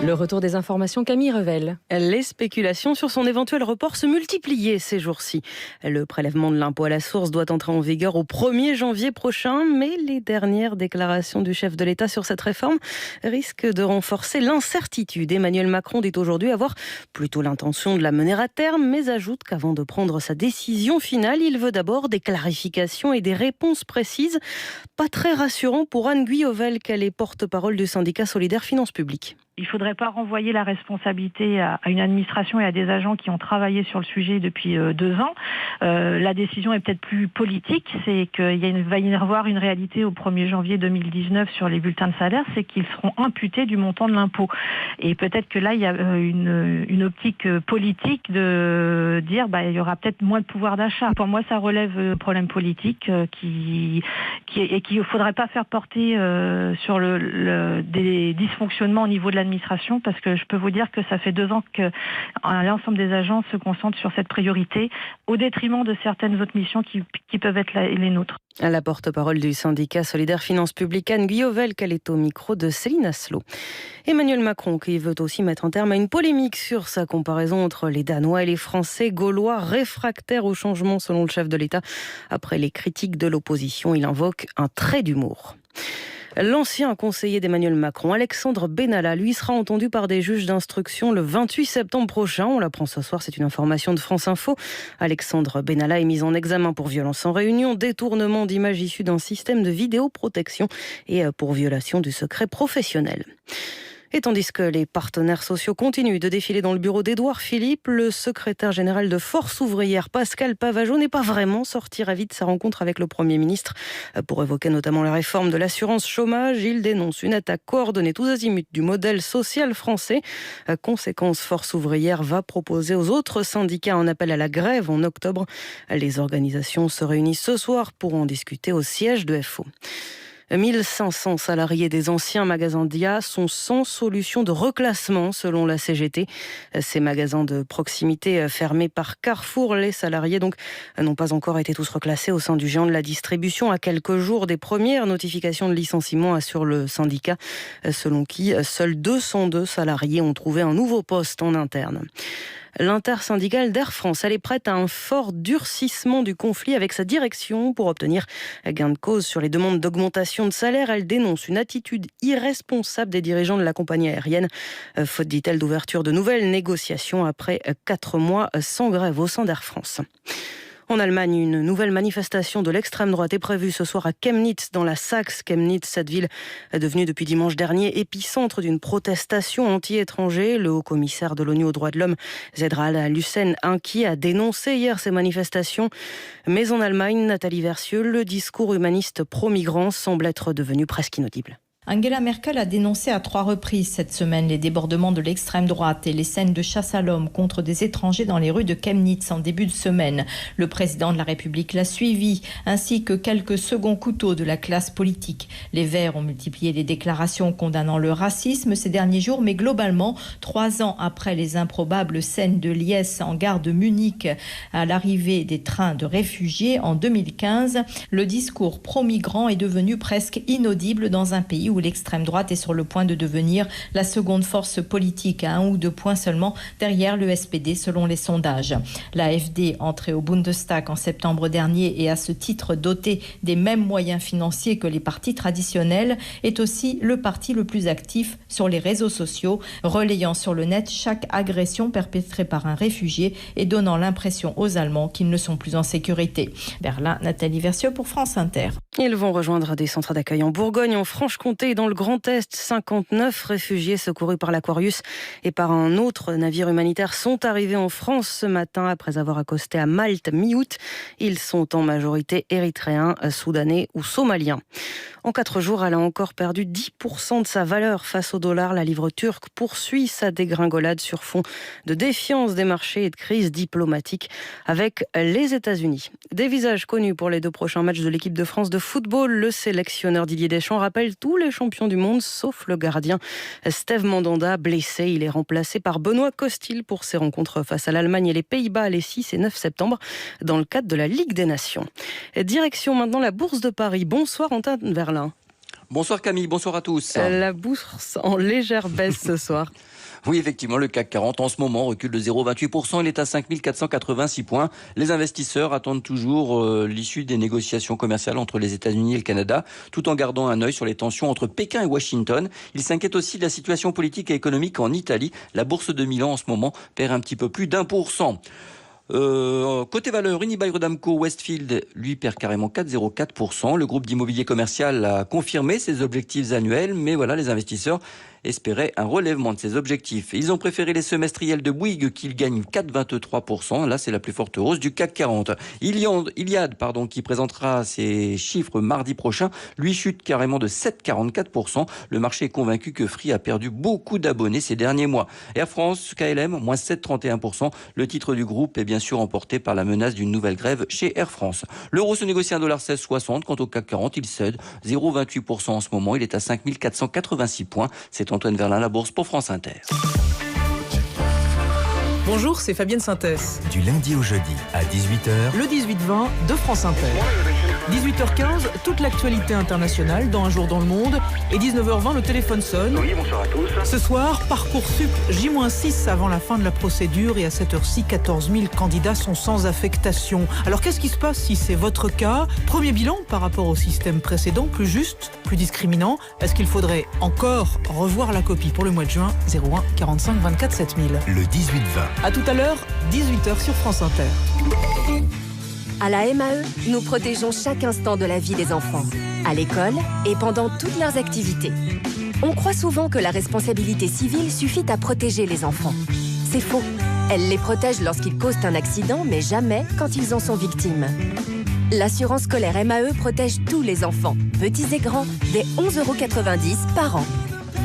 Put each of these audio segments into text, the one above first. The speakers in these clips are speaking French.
Le retour des informations, Camille Revel. Les spéculations sur son éventuel report se multipliaient ces jours-ci. Le prélèvement de l'impôt à la source doit entrer en vigueur au 1er janvier prochain, mais les dernières déclarations du chef de l'État sur cette réforme risquent de renforcer l'incertitude. Emmanuel Macron dit aujourd'hui avoir plutôt l'intention de la mener à terme, mais ajoute qu'avant de prendre sa décision finale, il veut d'abord des clarifications et des réponses précises. Pas très rassurant pour Anne Guyovel, qu'elle est porte-parole du syndicat Solidaire Finances Publiques. Il ne faudrait pas renvoyer la responsabilité à une administration et à des agents qui ont travaillé sur le sujet depuis 2 ans. La décision est peut-être plus politique, c'est qu'il va y avoir une réalité au 1er janvier 2019 sur les bulletins de salaire, c'est qu'ils seront imputés du montant de l'impôt. Et peut-être que là, il y a une optique politique de dire il y aura peut-être moins de pouvoir d'achat. Pour moi, ça relève un problème politique qu'il ne faudrait pas faire porter sur des dysfonctionnements au niveau de l'administration, parce que je peux vous dire que ça fait 2 ans que l'ensemble des agents se concentrent sur cette priorité au détriment de certaines autres missions qui peuvent être les nôtres. La porte-parole du syndicat Solidaire Finances Publiques, Anne Guyovel, qu'elle est au micro de Céline Asselot. Emmanuel Macron qui veut aussi mettre un terme à une polémique sur sa comparaison entre les Danois et les Français gaulois réfractaires au changement selon le chef de l'État. Après les critiques de l'opposition, il invoque un trait d'humour. L'ancien conseiller d'Emmanuel Macron, Alexandre Benalla, lui sera entendu par des juges d'instruction le 28 septembre prochain. On l'apprend ce soir, c'est une information de France Info. Alexandre Benalla est mis en examen pour violence en réunion, détournement d'images issues d'un système de vidéoprotection et pour violation du secret professionnel. Et tandis que les partenaires sociaux continuent de défiler dans le bureau d'Édouard Philippe, le secrétaire général de Force ouvrière, Pascal Pavageau, n'est pas vraiment sorti ravi de sa rencontre avec le Premier ministre. Pour évoquer notamment la réforme de l'assurance chômage, il dénonce une attaque coordonnée tous azimuts du modèle social français. Conséquence, Force ouvrière va proposer aux autres syndicats un appel à la grève en octobre. Les organisations se réunissent ce soir pour en discuter au siège de FO. 1500 salariés des anciens magasins Dia sont sans solution de reclassement selon la CGT. Ces magasins de proximité fermés par Carrefour, les salariés n'ont pas encore été tous reclassés au sein du géant de la distribution à quelques jours des premières notifications de licenciement, assure le syndicat, selon qui seuls 202 salariés ont trouvé un nouveau poste en interne. L'intersyndicale d'Air France, elle est prête à un fort durcissement du conflit avec sa direction pour obtenir gain de cause sur les demandes d'augmentation de salaire. Elle dénonce une attitude irresponsable des dirigeants de la compagnie aérienne, faute, dit-elle, d'ouverture de nouvelles négociations après 4 mois sans grève au sein d'Air France. En Allemagne, une nouvelle manifestation de l'extrême droite est prévue ce soir à Chemnitz, dans la Saxe. Chemnitz, cette ville est devenue depuis dimanche dernier épicentre d'une protestation anti-étranger. Le haut-commissaire de l'ONU aux droits de l'homme, Zeid Ra'ad al-Hussein, inquiet, a dénoncé hier ces manifestations. Mais en Allemagne, Nathalie Versieux, le discours humaniste pro-migrants semble être devenu presque inaudible. Angela Merkel a dénoncé à 3 reprises cette semaine les débordements de l'extrême droite et les scènes de chasse à l'homme contre des étrangers dans les rues de Chemnitz en début de semaine. Le président de la République l'a suivi, ainsi que quelques seconds couteaux de la classe politique. Les Verts ont multiplié les déclarations condamnant le racisme ces derniers jours, mais globalement, 3 ans après les improbables scènes de liesse en gare de Munich à l'arrivée des trains de réfugiés en 2015, le discours pro-migrants est devenu presque inaudible dans un pays où l'extrême droite est sur le point de devenir la seconde force politique, à 1 ou 2 points seulement derrière le SPD selon les sondages. L'AfD, entrée au Bundestag en septembre dernier et à ce titre dotée des mêmes moyens financiers que les partis traditionnels, est aussi le parti le plus actif sur les réseaux sociaux, relayant sur le net chaque agression perpétrée par un réfugié et donnant l'impression aux Allemands qu'ils ne sont plus en sécurité. Berlin, Nathalie Versieux pour France Inter. Ils vont rejoindre des centres d'accueil en Bourgogne, en Franche-Comté et dans le Grand Est. 59 réfugiés secourus par l'Aquarius et par un autre navire humanitaire sont arrivés en France ce matin après avoir accosté à Malte mi-août. Ils sont en majorité érythréens, soudanais ou somaliens. En 4 jours, elle a encore perdu 10% de sa valeur face au dollar. La livre turque poursuit sa dégringolade sur fond de défiance des marchés et de crise diplomatique avec les États-Unis. Des visages connus pour les 2 prochains matchs de l'équipe de France de football. Le sélectionneur Didier Deschamps rappelle tous les champions du monde, sauf le gardien Steve Mandanda, blessé. Il est remplacé par Benoît Costil pour ses rencontres face à l'Allemagne et les Pays-Bas les 6 et 9 septembre dans le cadre de la Ligue des Nations. Direction maintenant la Bourse de Paris. Bonsoir Antoine Verlin. Bonsoir Camille, bonsoir à tous. La bourse en légère baisse ce soir. Oui, effectivement, le CAC 40 en ce moment recule de 0,28%. Il est à 5486 points. Les investisseurs attendent toujours l'issue des négociations commerciales entre les États-Unis et le Canada, tout en gardant un œil sur les tensions entre Pékin et Washington. Ils s'inquiètent aussi de la situation politique et économique en Italie. La bourse de Milan en ce moment perd un petit peu plus d'1%. Côté valeur, Unibail-Rodamco Westfield, lui, perd carrément 4,04%. Le groupe d'immobilier commercial a confirmé ses objectifs annuels, mais voilà, les investisseurs espéraient un relèvement de ses objectifs. Ils ont préféré les semestriels de Bouygues qui gagnent 4,23%. Là, c'est la plus forte hausse du CAC 40. Iliad, qui présentera ses chiffres mardi prochain, lui chute carrément de 7,44%. Le marché est convaincu que Free a perdu beaucoup d'abonnés ces derniers mois. Air France, KLM, moins 7,31%. Le titre du groupe est bien sûr emporté par la menace d'une nouvelle grève chez Air France. L'euro se négocie à 1,1660. Quant au CAC 40, il cède 0,28% en ce moment. Il est à 5486 points. C'est Antoine Verlin, la bourse pour France Inter. Bonjour, c'est Fabienne Synthèse. Du lundi au jeudi à 18h, Le 18-20 de France Inter. 18h15, toute l'actualité internationale dans Un jour dans le monde. Et 19h20, le téléphone sonne. Oui, bonsoir à tous. Ce soir, Parcoursup, J-6 avant la fin de la procédure. Et à cette heure-ci, 14 000 candidats sont sans affectation. Alors qu'est-ce qui se passe si c'est votre cas? Premier bilan par rapport au système précédent, plus juste, plus discriminant. Est-ce qu'il faudrait encore revoir la copie pour le mois de juin? 01 45 24 7000. le 18-20. A tout à l'heure, 18h sur France Inter. À la MAE, nous protégeons chaque instant de la vie des enfants, à l'école et pendant toutes leurs activités. On croit souvent que la responsabilité civile suffit à protéger les enfants. C'est faux. Elle les protège lorsqu'ils causent un accident, mais jamais quand ils en sont victimes. L'assurance scolaire MAE protège tous les enfants, petits et grands, dès 11,90 € par an.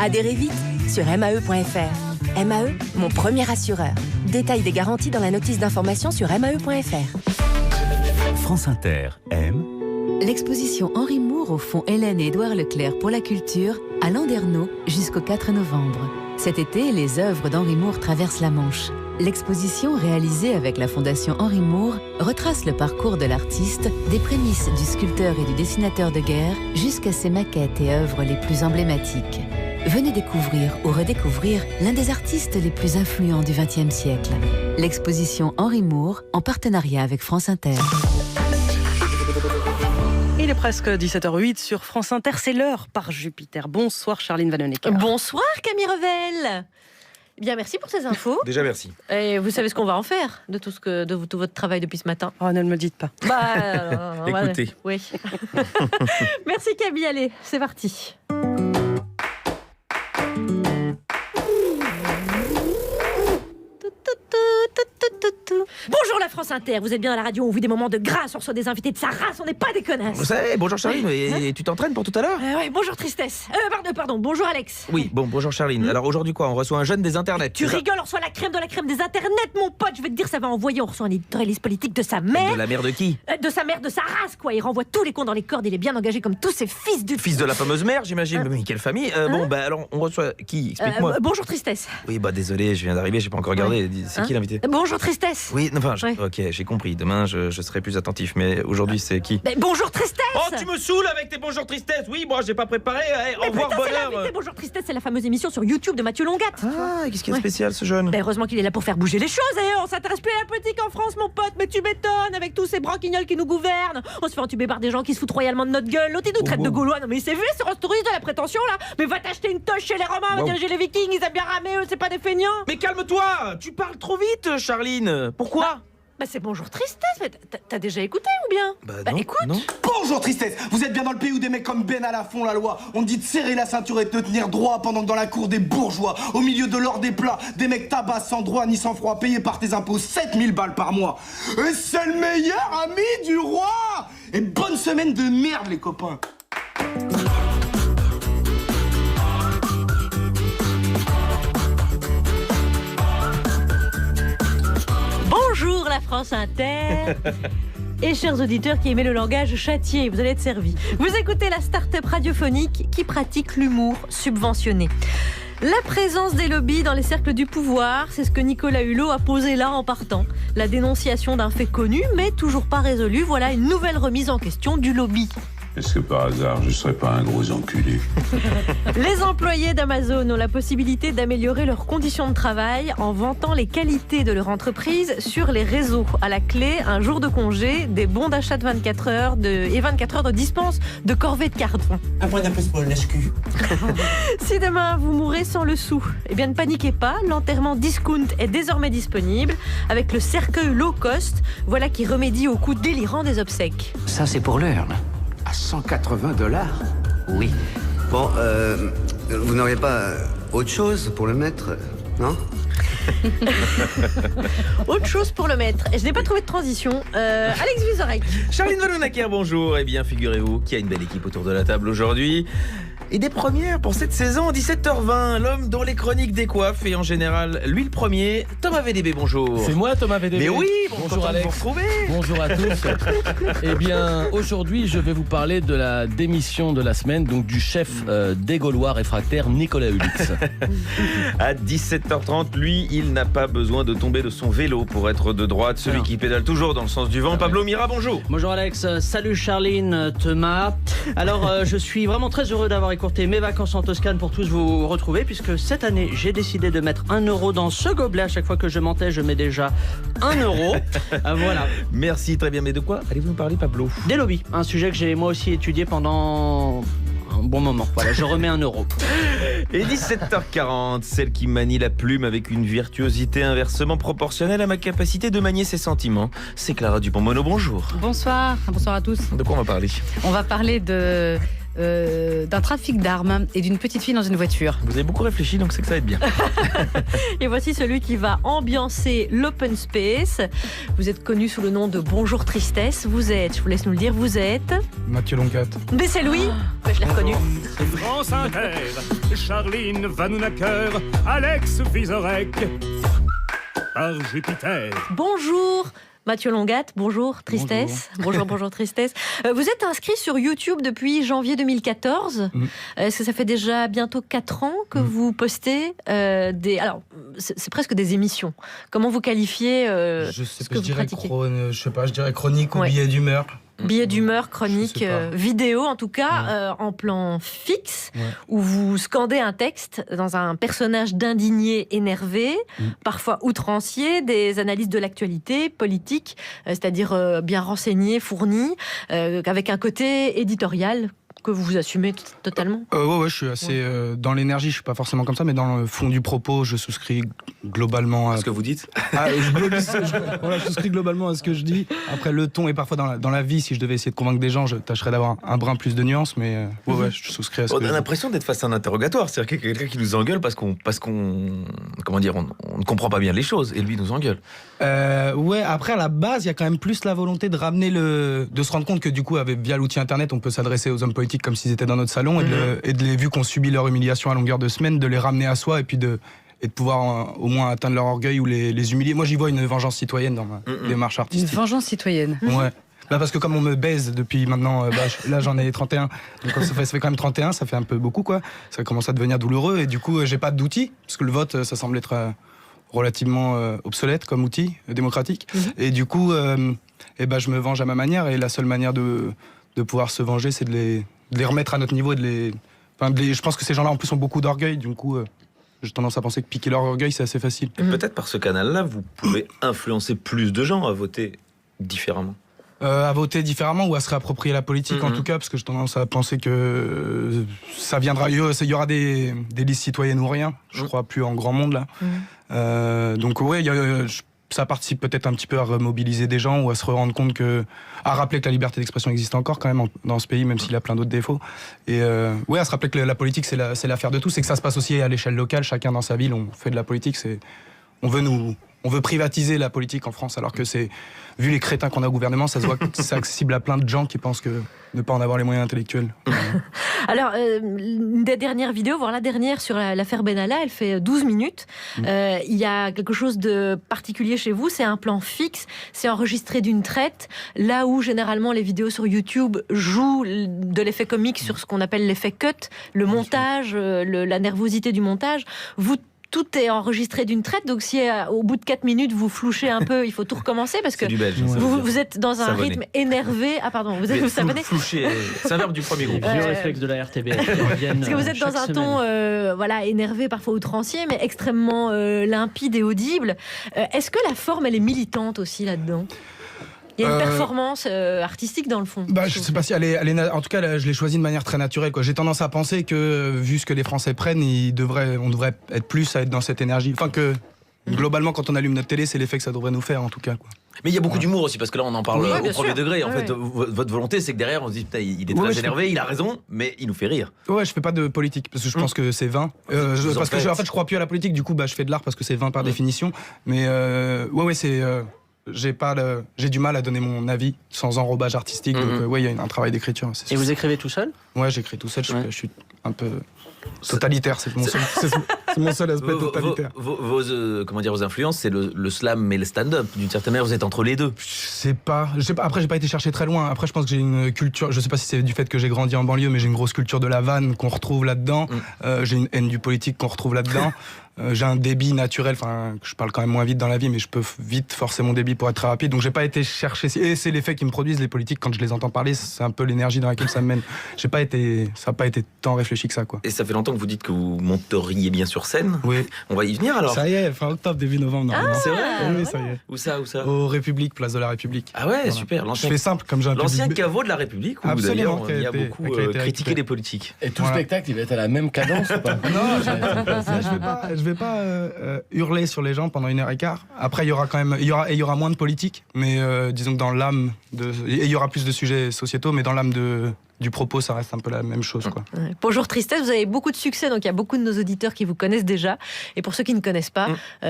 Adhérez vite sur mae.fr. MAE, mon premier assureur. Détail des garanties dans la notice d'information sur mae.fr. France Inter aime l'exposition Henri Moore au Fonds Hélène et Édouard Leclerc pour la culture à Landerneau jusqu'au 4 novembre. Cet été, les œuvres d'Henri Moore traversent la Manche. L'exposition réalisée avec la Fondation Henri Moore retrace le parcours de l'artiste, des prémices du sculpteur et du dessinateur de guerre jusqu'à ses maquettes et œuvres les plus emblématiques. Venez découvrir ou redécouvrir l'un des artistes les plus influents du XXe siècle. L'exposition Henri Moore en partenariat avec France Inter. Il est presque 17h08 sur France Inter, c'est l'heure par Jupiter. Bonsoir Charline Vanhoenacker. Bonsoir Camille Revel. Bien, merci pour ces infos. Déjà, merci. Et vous savez ce qu'on va en faire de tout votre travail depuis ce matin? Oh, ne le me dites pas. Écoutez. Oui. Merci Camille, allez, c'est parti. Bonjour la France Inter, vous êtes bien à la radio, on vit des moments de grâce, on reçoit des invités de sa race, on n'est pas des connasses. Vous savez, bonjour Charline, et tu t'entraînes pour tout à l'heure? Oui, bonjour Tristesse. Pardon, bonjour Alex. Oui, bonjour Charline. Alors aujourd'hui quoi, on reçoit un jeune des internets. Tu rigoles, on reçoit la crème de la crème des internets, mon pote, je vais te dire, ça va envoyer, on reçoit un éditorialiste politique de sa mère. De la mère de qui? De sa mère, de sa race quoi, il renvoie tous les cons dans les cordes, il est bien engagé comme tous ses fils de... Fils de la fameuse mère, j'imagine. Mais quelle famille? Alors on reçoit qui? Explique-moi. Bonjour Tristesse. Oui, désolé, je viens d'arriver, j'ai pas encore regardé. C'est qui l'invité? Bonjour Tristesse. Oui, ok, j'ai compris. Demain, je serai plus attentif. Mais aujourd'hui, c'est qui? Bonjour Tristesse. Oh, tu me saoules avec tes bonjour tristesse. Oui, moi, j'ai pas préparé. Au revoir, bonheur. Bonjour Tristesse, c'est la fameuse émission sur YouTube de Mathieu Longat. Ah, qu'est-ce qu'il y a de spécial, ce jeune? Heureusement qu'il est là pour faire bouger les choses. On s'intéresse plus à la politique en France, mon pote. Mais tu m'étonnes avec tous ces branquignols qui nous gouvernent. On se fait entuber par des gens qui se foutent royalement de notre gueule. L'autre, il nous traite de Gaulois. Non, mais il s'est vu, ce touriste de la prétention, là. Mais va t'acheter une toche chez les Romains, va diriger les Vikings. Ils aiment bien ramer, eux, c'est pas des feignants. Mais calme-toi. Tu parles trop vite, Charline. Pourquoi? C'est bonjour Tristesse, mais t'as déjà écouté ou bien? Non, écoute. Non. Bonjour Tristesse, vous êtes bien dans le pays où des mecs comme Ben à la font la loi. On dit de serrer la ceinture et de te tenir droit pendant que dans la cour des bourgeois, au milieu de l'or des plats, des mecs tabassent sans droit ni sans froid, payés par tes impôts 7000 balles par mois. Et c'est le meilleur ami du roi. Et bonne semaine de merde les copains. Bonjour la France Inter. Et chers auditeurs qui aimez le langage châtié, vous allez être servis. Vous écoutez la start-up radiophonique qui pratique l'humour subventionné. La présence des lobbies dans les cercles du pouvoir, c'est ce que Nicolas Hulot a posé là en partant. La dénonciation d'un fait connu, mais toujours pas résolu. Voilà une nouvelle remise en question du lobby. Est-ce que par hasard, je serais pas un gros enculé? Les employés d'Amazon ont la possibilité d'améliorer leurs conditions de travail en vantant les qualités de leur entreprise sur les réseaux. À la clé, un jour de congé, des bons d'achat de 24 heures et 24 heures de dispense de corvées de carton. Un point d'appel pour le lèche-cul. Si demain vous mourrez sans le sou, eh bien ne paniquez pas, l'enterrement discount est désormais disponible avec le cercueil low cost, voilà qui remédie au coût délirant des obsèques. Ça c'est pour l'urne. À $180? Oui. Bon, vous n'auriez pas autre chose pour le mettre, non? Autre chose pour le mettre. Je n'ai pas trouvé de transition. Alex Vizorek. Charline Vanhoenacker, bonjour. Eh bien, figurez-vous qu'il y a une belle équipe autour de la table aujourd'hui. Et des premières pour cette saison, 17h20, l'homme dont les chroniques décoiffent et en général, lui le premier, Thomas VDB, bonjour. C'est moi Thomas VDB. Mais oui, bonjour Alex. Bonjour à tous. Eh bien, aujourd'hui, je vais vous parler de la démission de la semaine, donc du chef des Gaulois réfractaires, Nicolas Hulix. À 17h30, lui, il n'a pas besoin de tomber de son vélo pour être de droite, celui qui pédale toujours dans le sens du vent. Pablo Mira, bonjour. Bonjour Alex, salut Charline, Thomas. Alors, je suis vraiment très heureux d'avoir écourté mes vacances en Toscane pour tous vous retrouver, puisque cette année, j'ai décidé de mettre 1 euro dans ce gobelet. À chaque fois que je mentais, je mets déjà 1 euro. Voilà. Merci, très bien. Mais de quoi allez-vous nous parler, Pablo? Des lobbies, un sujet que j'ai moi aussi étudié pendant un bon moment. Voilà, je remets 1 euro. Et 17h40, celle qui manie la plume avec une virtuosité inversement proportionnelle à ma capacité de manier ses sentiments. C'est Clara Dupont-Mono, bonjour. Bonsoir à tous. De quoi on va parler? On va parler d'un trafic d'armes et d'une petite fille dans une voiture. Vous avez beaucoup réfléchi, donc c'est que ça va être bien. Et voici celui qui va ambiancer l'open space. Vous êtes connu sous le nom de Bonjour Tristesse. Vous êtes, je vous laisse nous le dire, vous êtes... Mathieu Loncat. Mais c'est Louis. Je l'ai reconnu. France Inter, Charline Vanhoenacker, Alex Vizorek, par Jupiter. Bonjour Mathieu Longat, bonjour Tristesse. Bonjour Tristesse. Vous êtes inscrit sur YouTube depuis janvier 2014. Est-ce que ça fait déjà bientôt 4 ans que vous postez Alors, c'est presque des émissions. Comment vous qualifiez ce que vous pratiquez? Je dirais chronique ou billet d'humeur. Billet d'humeur, chronique, vidéo en tout cas, en plan fixe, où vous scandez un texte dans un personnage d'indigné énervé, parfois outrancier, des analyses de l'actualité politique, c'est-à-dire bien renseignées, fournies, avec un côté éditorial que vous assumez totalement. Ouais, je suis assez dans l'énergie, je suis pas forcément comme ça, mais dans le fond du propos, je souscris globalement à ce que vous dites. Je souscris globalement à ce que je dis. Après, le ton et parfois dans la vie, si je devais essayer de convaincre des gens, je tâcherais d'avoir un brin plus de nuances, mais je souscris à ce que. On a l'impression d'être face à un interrogatoire, c'est-à-dire qu'il y a quelqu'un qui nous engueule parce qu'on comment dire, on ne comprend pas bien les choses et lui nous engueule. Après à la base, il y a quand même plus la volonté de ramener de se rendre compte que du coup, via l'outil internet, on peut s'adresser aux hommes politiques comme s'ils étaient dans notre salon et de les, vu qu'on subit leur humiliation à longueur de semaine, de les ramener à soi et puis de pouvoir au moins atteindre leur orgueil ou les humilier. Moi, j'y vois une vengeance citoyenne dans ma démarche artistique. Une vengeance citoyenne. Ouais. Parce que comme on me baise depuis maintenant, là j'en ai 31, donc ça fait quand même 31, ça fait un peu beaucoup quoi. Ça commence à devenir douloureux et du coup j'ai pas d'outils, parce que le vote ça semble être relativement obsolète comme outil démocratique. Et du coup je me venge à ma manière et la seule manière de pouvoir se venger c'est de les remettre à notre niveau et je pense que ces gens-là en plus ont beaucoup d'orgueil, du coup j'ai tendance à penser que piquer leur orgueil c'est assez facile. Et peut-être par ce canal-là vous pouvez influencer plus de gens à voter différemment. À voter différemment ou à se réapproprier la politique en tout cas, parce que j'ai tendance à penser que ça viendra, il y aura des listes citoyennes ou rien, je crois plus en grand monde là. Donc ça participe peut-être un petit peu à remobiliser des gens ou à se rendre compte à rappeler que la liberté d'expression existe encore quand même dans ce pays, même s'il a plein d'autres défauts. Et à se rappeler que la politique c'est l'affaire de tous, et que ça se passe aussi à l'échelle locale, chacun dans sa ville, on fait de la politique, on veut privatiser la politique en France, alors que vu les crétins qu'on a au gouvernement, ça se voit que c'est accessible à plein de gens qui pensent que ne pas en avoir les moyens intellectuels. Alors, une des dernières vidéos, voire la dernière sur l'affaire Benalla, elle fait 12 minutes. Il y a quelque chose de particulier chez vous, c'est un plan fixe, c'est enregistré d'une traite, là où généralement les vidéos sur YouTube jouent de l'effet comique sur ce qu'on appelle l'effet cut, le montage, la nervosité du montage. Vous tout est enregistré d'une traite, donc si au bout de 4 minutes vous flouchez un peu, il faut tout recommencer parce que du belge, vous êtes dans un savonner. rythme énervé. Ah pardon, vous êtes savonné. Floucher, c'est un verbe du premier groupe. Vieux réflexe de la RTBF qui reviennent, parce que vous êtes dans un ton énervé, parfois outrancier, mais extrêmement limpide et audible. Est-ce que la forme, elle est militante aussi là-dedans ? Il y a une performance artistique dans le fond. Je sais pas si elle est en tout cas, je l'ai choisie de manière très naturelle, quoi. J'ai tendance à penser que, vu ce que les Français prennent, on devrait être plus à être dans cette énergie. Enfin, que globalement, quand on allume notre télé, c'est l'effet que ça devrait nous faire, en tout cas, quoi. Mais il y a beaucoup d'humour aussi, parce que là, on en parle au premier degré. En fait, ouais. votre volonté, c'est que derrière, on se dit, putain, il est très énervé, il a raison, mais il nous fait rire. Ouais, je fais pas de politique, parce que je pense que c'est vain. Parce que je crois plus à la politique, du coup, je fais de l'art parce que c'est vain par définition. Mais c'est... j'ai du mal à donner mon avis sans enrobage artistique, donc il y a un travail d'écriture. Et vous écrivez tout seul ? Ouais, j'écris tout seul, je suis un peu totalitaire, c'est mon seul aspect totalitaire. Vos influences, c'est le slam et le stand-up. D'une certaine manière, vous êtes entre les deux. Je sais pas. Après, j'ai pas été chercher très loin. Après, je pense que j'ai une culture, je sais pas si c'est du fait que j'ai grandi en banlieue, mais j'ai une grosse culture de la vanne qu'on retrouve là-dedans. J'ai une haine du politique qu'on retrouve là-dedans. J'ai un débit naturel, je parle quand même moins vite dans la vie, mais je peux vite forcer mon débit pour être très rapide, donc j'ai pas été chercher, et c'est l'effet qui me produisent les politiques quand je les entends parler, c'est un peu l'énergie dans laquelle ça me mène. Ça a pas été tant réfléchi que ça, quoi. Et ça fait longtemps que vous dites que vous monteriez bien sur scène. Oui. On va y venir alors. Ça y est, fin octobre, début novembre, normalement. C'est vrai. Oui, ça y est. Où ça Au République, place de la République. Ah ouais, super. Je fais simple, comme j'ai un l'ancien public... caveau de la République, où Absolument, d'ailleurs, il y a beaucoup critiqué les politiques. Et tout spectacle, il va être à la même cadence ou pas? Non, je vais pas hurler sur les gens pendant 1h15. Après, il y aura quand même, il y aura moins de politique, mais disons que dans l'âme et il y aura plus de sujets sociétaux, mais dans l'âme du propos, ça reste un peu la même chose, quoi. Ouais. Bonjour Tristesse, vous avez beaucoup de succès, donc il y a beaucoup de nos auditeurs qui vous connaissent déjà. Et pour ceux qui ne connaissent pas,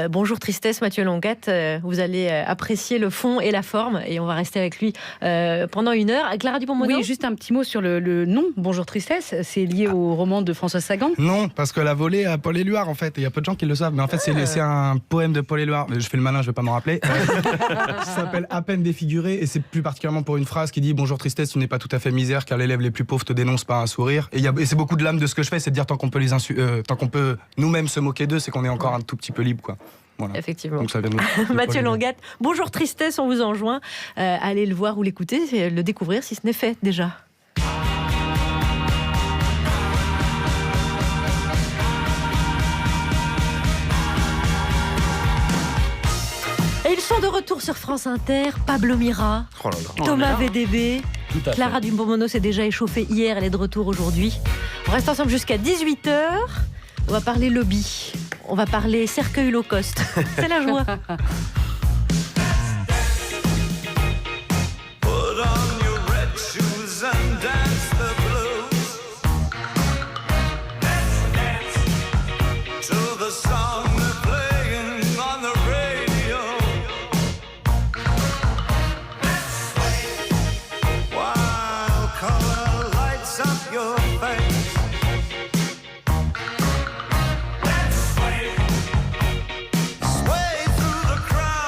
Bonjour Tristesse, Mathieu Longuette, vous allez apprécier le fond et la forme, et on va rester avec lui pendant 1 heure. Clara Dupont-Moreau. Oui, juste un petit mot sur le nom, Bonjour Tristesse, c'est lié au roman de François Sagan. Non, parce que la volée à Paul Éluard, en fait, il y a peu de gens qui le savent, mais en fait c'est un poème de Paul Éluard, je fais le malin, je vais pas m'en rappeler, ça s'appelle À peine défiguré, et c'est plus particulièrement pour une phrase qui dit Bonjour Tristesse, tu n'es pas tout à fait misère, car les lèvres les plus pauvres te dénoncent pas un sourire. Et c'est beaucoup de l'âme de ce que je fais, c'est de dire tant qu'on peut tant qu'on peut nous-mêmes se moquer d'eux, c'est qu'on est encore un tout petit peu libre, quoi. Voilà. Effectivement. Donc ça vient de Mathieu Longuette, Bonjour Tristesse, on vous enjoint à aller le voir ou l'écouter, le découvrir si ce n'est fait déjà. Et ils sont de retour sur France Inter, Pablo Mira, Thomas VDB, Clara Dupont-Moreau s'est déjà échauffée hier, elle est de retour aujourd'hui. On reste ensemble jusqu'à 18h, on va parler lobby, on va parler cercueil low cost, c'est la joie. Sway through the crowd.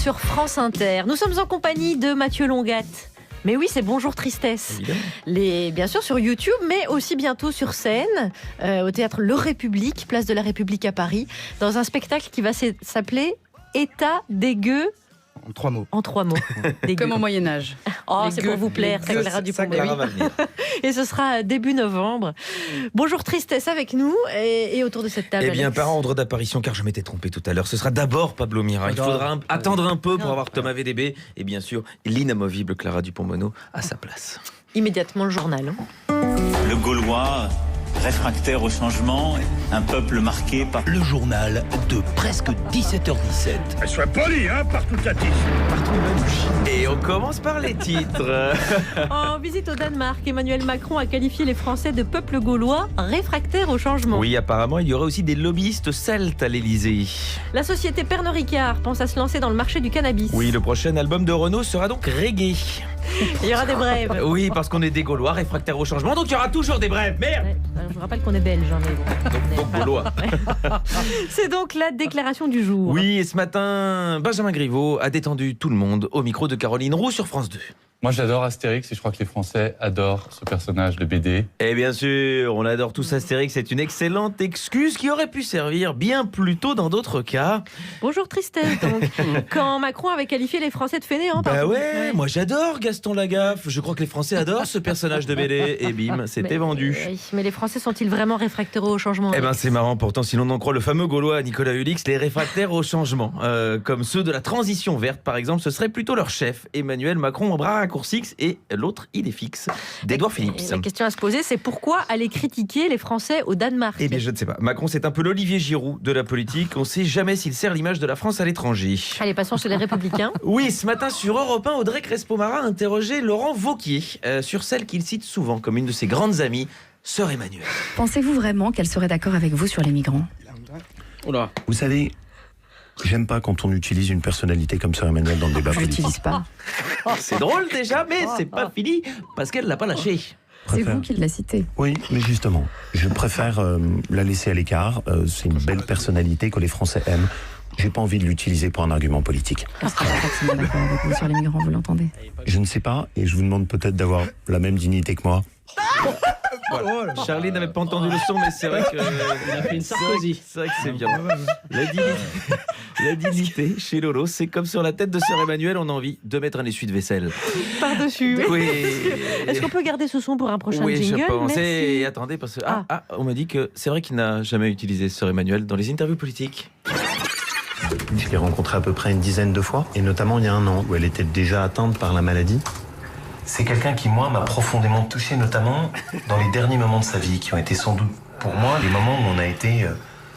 sur France Inter. Nous sommes en compagnie de Mathieu Longat. Mais oui, c'est Bonjour Tristesse. Bien sûr sur YouTube, mais aussi bientôt sur scène, au théâtre Le République, place de la République à Paris, dans un spectacle qui va s'appeler État dégueu. En 3 mots. En 3 mots. Comme au Moyen-Âge. Oh, c'est pour vous plaire, ça Clara Dupont. Et ce sera début novembre. Bonjour Tristesse avec nous et autour de cette table. Eh bien, Alex. par ordre d'apparition, car je m'étais trompé tout à l'heure, ce sera d'abord Pablo Mira. Il faudra attendre un peu pour avoir Thomas VDB et bien sûr l'inamovible Clara Dupont-Mono à sa place. Immédiatement le journal. Le Gaulois, réfractaire au changement, un peuple marqué par... Le journal de presque 17h17. Sois poli, hein, partout à titre. Et on commence par les titres. En visite au Danemark, Emmanuel Macron a qualifié les Français de peuple gaulois réfractaire au changement. Oui, apparemment, il y aurait aussi des lobbyistes celtes à l'Élysée. La société Pernod Ricard pense à se lancer dans le marché du cannabis. Oui, le prochain album de Renaud sera donc reggae. Il y aura des brèves. Oui, parce qu'on est des Gaulois réfractaires au changement, donc il y aura toujours des brèves. Merde. Ouais, je vous rappelle qu'on est belge. Donc Gaulois. C'est donc la déclaration du jour. Oui, et ce matin, Benjamin Griveaux a détendu tout le monde au micro de Caroline Roux sur France 2. Moi, j'adore Astérix et je crois que les Français adorent ce personnage de BD. Et bien sûr, on adore tous Astérix. C'est une excellente excuse qui aurait pu servir bien plus tôt dans d'autres cas. Bonjour Tristesse, donc. Quand Macron avait qualifié les Français de fainéants. Bah ouais, moi j'adore Gaston Lagaffe. Je crois que les Français adorent ce personnage de BD. Et bim, c'était vendu. Mais les Français sont-ils vraiment réfractaires au changement? Eh ben c'est marrant, pourtant, si l'on en croit le fameux Gaulois Nicolas Hulix, les réfractaires au changement, comme ceux de la transition verte par exemple, ce serait plutôt leur chef, Emmanuel Macron, en bras raccourcis, et l'autre il est fixe, d'Édouard Philippe. La question à se poser, c'est pourquoi aller critiquer les Français au Danemark? Eh bien je ne sais pas, Macron c'est un peu l'Olivier Giroud de la politique, on ne sait jamais s'il sert l'image de la France à l'étranger. Allez, passons chez les Républicains. Oui, ce matin sur Europe 1, Audrey Crespo-Mara interrogeait Laurent Wauquiez sur celle qu'il cite souvent comme une de ses grandes amies, Sœur Emmanuelle. Pensez-vous vraiment qu'elle serait d'accord avec vous sur les migrants? Oula. Vous savez, j'aime pas quand on utilise une personnalité comme Sœur Emmanuelle dans le débat politique. Je l'utilise pas. C'est drôle déjà, mais c'est pas fini parce qu'elle l'a pas lâché. C'est vous qui l'a cité. Oui, mais justement, je préfère la laisser à l'écart. C'est une belle personnalité que les Français aiment. J'ai pas envie de l'utiliser pour un argument politique. Est-ce qu'elle est forcément d'accord avec vous sur les migrants, vous l'entendez? Je ne sais pas, et je vous demande peut-être d'avoir la même dignité que moi. Voilà. Charlie n'avait pas entendu le son, mais c'est vrai que il a fait une Sarkozy. C'est vrai que c'est bien. La dignité chez Lolo, c'est comme sur la tête de Sœur Emmanuelle, on a envie de mettre un essuie de vaisselle Par-dessus. Oui. Est-ce qu'on peut garder ce son pour un prochain oui, jingle? je pense. Merci. Et attendez, parce que on m'a dit que c'est vrai qu'il n'a jamais utilisé Sœur Emmanuelle dans les interviews politiques. Je l'ai rencontrée à peu près une dizaine de fois, et notamment il y a un an, où elle était déjà atteinte par la maladie. C'est quelqu'un qui, moi, m'a profondément touché, notamment dans les derniers moments de sa vie, qui ont été sans doute, pour moi, les moments où on a été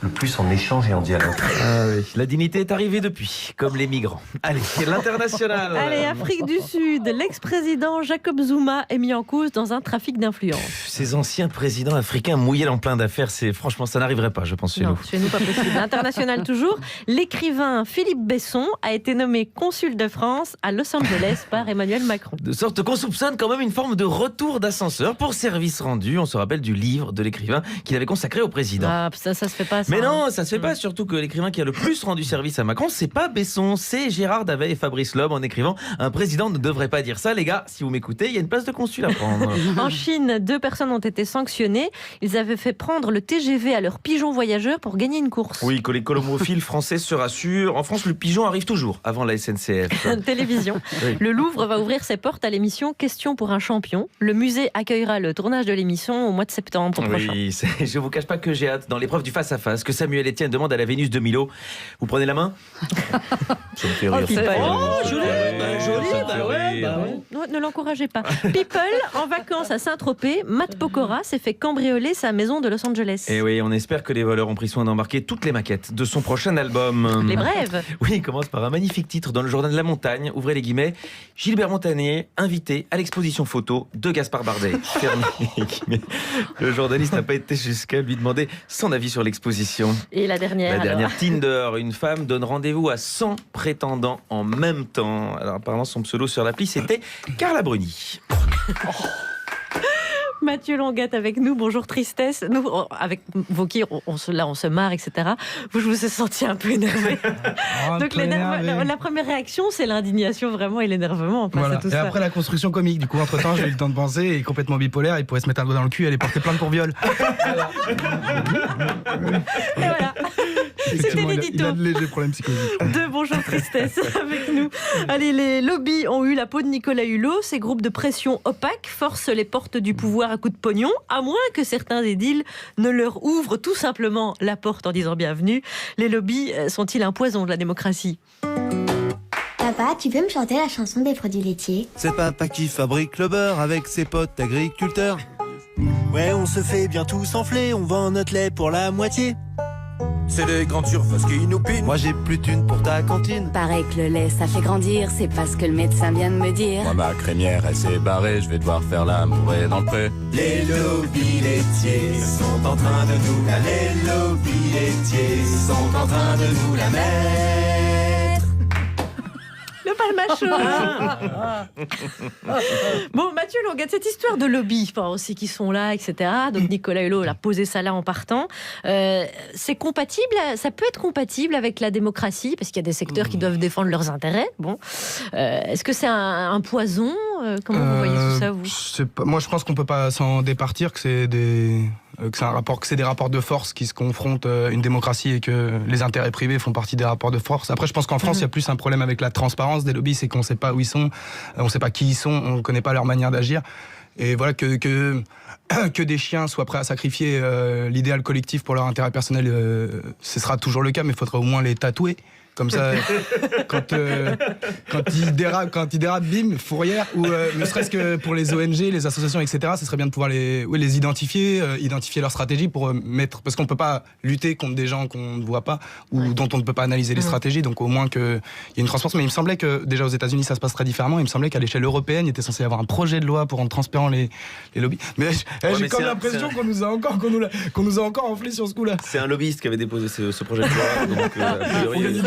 le plus en échange et en dialogue. Ah oui, la dignité est arrivée depuis, comme les migrants. Allez, l'international. Allez, Afrique du Sud, l'ex-président Jacob Zuma est mis en cause dans un trafic d'influence. Ces anciens présidents africains mouillés en plein d'affaires, franchement, ça n'arriverait pas, je pense, chez nous. Chez nous, pas possible. International toujours, l'écrivain Philippe Besson a été nommé consul de France à Los Angeles par Emmanuel Macron. De sorte qu'on soupçonne quand même une forme de retour d'ascenseur pour service rendu. On se rappelle du livre de l'écrivain qu'il avait consacré au président. Ah, ça se fait pas, ça. Mais non, ça se fait pas, surtout que l'écrivain qui a le plus rendu service à Macron, c'est pas Besson, c'est Gérard Davet et Fabrice Loeb en écrivant « Un président ne devrait pas dire ça, les gars, si vous m'écoutez, il y a une place de consul à prendre. » En Chine, 2 personnes ont été sanctionnées. Ils avaient fait prendre le TGV à leur pigeon voyageur pour gagner une course. Oui, que les colomophiles français se rassurent. En France, le pigeon arrive toujours avant la SNCF. Télévision. Oui. Le Louvre va ouvrir ses portes à l'émission Question pour un champion. Le musée accueillera le tournage de l'émission au mois de septembre prochain. Oui, je vous cache pas que j'ai hâte, dans l'épreuve du face-à-face, que Samuel Etienne demande à la Vénus de Milo. Vous prenez la main? Ça me fait rire. Ne l'encouragez pas. People, en vacances à Saint-Tropez, Matt Pokora s'est fait cambrioler sa maison de Los Angeles. Et oui, on espère que les voleurs ont pris soin d'embarquer toutes les maquettes de son prochain album. Les brèves. Oui, il commence par un magnifique titre dans le journal de la montagne. Ouvrez les guillemets. Gilbert Montagnier, invité à l'exposition photo de Gaspard Bardet. Fermez les guillemets. Le journaliste n'a pas été jusqu'à lui demander son avis sur l'exposition. Et la dernière. La dernière, Tinder. Une femme donne rendez-vous à 100 prétendants en même temps. Alors apparemment son pseudo sur l'appli c'était Carla Bruni. Mathieu Longuette avec nous, bonjour Tristesse. Nous, avec Wauquiez, on se marre, etc. Vous, je vous ai senti un peu énervé. Donc la première réaction, c'est l'indignation vraiment et l'énervement. Voilà. Tout et ça. après la construction comique, du coup, entre-temps, j'ai eu le temps de penser, il est complètement bipolaire, il pourrait se mettre un doigt dans le cul et aller porter plainte pour viol. Et voilà. C'était l'édito. Il a de légers problèmes psychologiques. De Bonjour Tristesse avec nous. Allez, les lobbies ont eu la peau de Nicolas Hulot. Ces groupes de pression opaques forcent les portes du pouvoir à coups de pognon, à moins que certains édiles ne leur ouvrent tout simplement la porte en disant bienvenue. Les lobbies sont-ils un poison de la démocratie ? Papa, tu peux me chanter la chanson des produits laitiers ? C'est papa qui fabrique le beurre avec ses potes agriculteurs. Ouais, on se fait bien tous enfler, on vend notre lait pour la moitié. C'est les grandes surfaces qui nous pinent. Moi j'ai plus d'une pour ta cantine. Pareil que le lait ça fait grandir, c'est pas ce que le médecin vient de me dire. Moi ma crémière elle s'est barrée, je vais devoir faire l'amour dans le pré. Les lobbies laitiers sont en train de nous la Les lobbies laitiers sont en train de nous la mettre. Le palmachot. Bon, Mathieu Longuette, cette histoire de lobby, aussi qui sont là, etc. Donc Nicolas Hulot a posé ça là en partant. C'est compatible, ça peut être compatible avec la démocratie, parce qu'il y a des secteurs qui doivent défendre leurs intérêts. Bon, est-ce que c'est un poison ? Comment vous voyez tout ça, vous ? Moi, je pense qu'on peut pas s'en départir, que c'est des rapports de force qui se confrontent une démocratie et que les intérêts privés font partie des rapports de force. Après, je pense qu'en France, il y a plus un problème avec la transparence des lobbies, c'est qu'on ne sait pas où ils sont, on ne sait pas qui ils sont, on ne connaît pas leur manière d'agir. Et voilà, que des chiens soient prêts à sacrifier l'idéal collectif pour leur intérêt personnel, ce sera toujours le cas, mais il faudrait au moins les tatouer. Comme ça, quand ils dérapent, bim, fourrière, ou ne serait-ce que pour les ONG, les associations, etc., ce serait bien de pouvoir les identifier leur stratégie pour mettre... Parce qu'on ne peut pas lutter contre des gens qu'on ne voit pas ou dont on ne peut pas analyser les stratégies, donc au moins qu'il y ait une transparence. Mais il me semblait que, déjà aux États-Unis, ça se passe très différemment. Il me semblait qu'à l'échelle européenne, il était censé y avoir un projet de loi pour rendre transparent les lobbies. Mais j'ai comme l'impression qu'on nous a encore enflé sur ce coup-là. C'est un lobbyiste qui avait déposé ce projet de loi, donc a priori...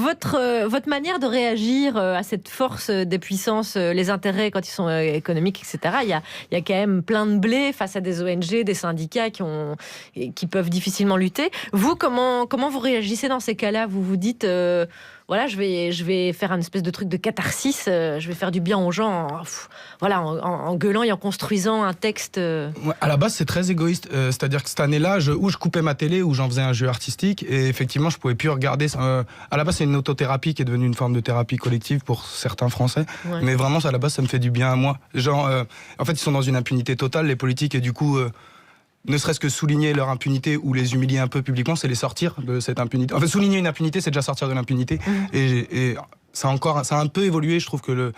Votre manière de réagir à cette force des puissances, les intérêts quand ils sont économiques, etc. Il y a quand même plein de blé face à des ONG, des syndicats qui peuvent difficilement lutter. Vous, comment vous réagissez dans ces cas-là ? Vous vous dites... voilà, je vais faire un espèce de truc de catharsis, je vais faire du bien aux gens en gueulant et en construisant un texte. Ouais, à la base, c'est très égoïste. C'est-à-dire que cette année-là, je coupais ma télé, ou j'en faisais un jeu artistique, et effectivement, je pouvais plus regarder. À la base, c'est une autothérapie qui est devenue une forme de thérapie collective pour certains Français. Ouais. Mais vraiment, à la base, ça me fait du bien à moi. Genre, en fait, ils sont dans une impunité totale, les politiques, et du coup... ne serait-ce que souligner leur impunité ou les humilier un peu publiquement, c'est les sortir de cette impunité. En fait, souligner une impunité, c'est déjà sortir de l'impunité. Et ça a un peu évolué, je trouve que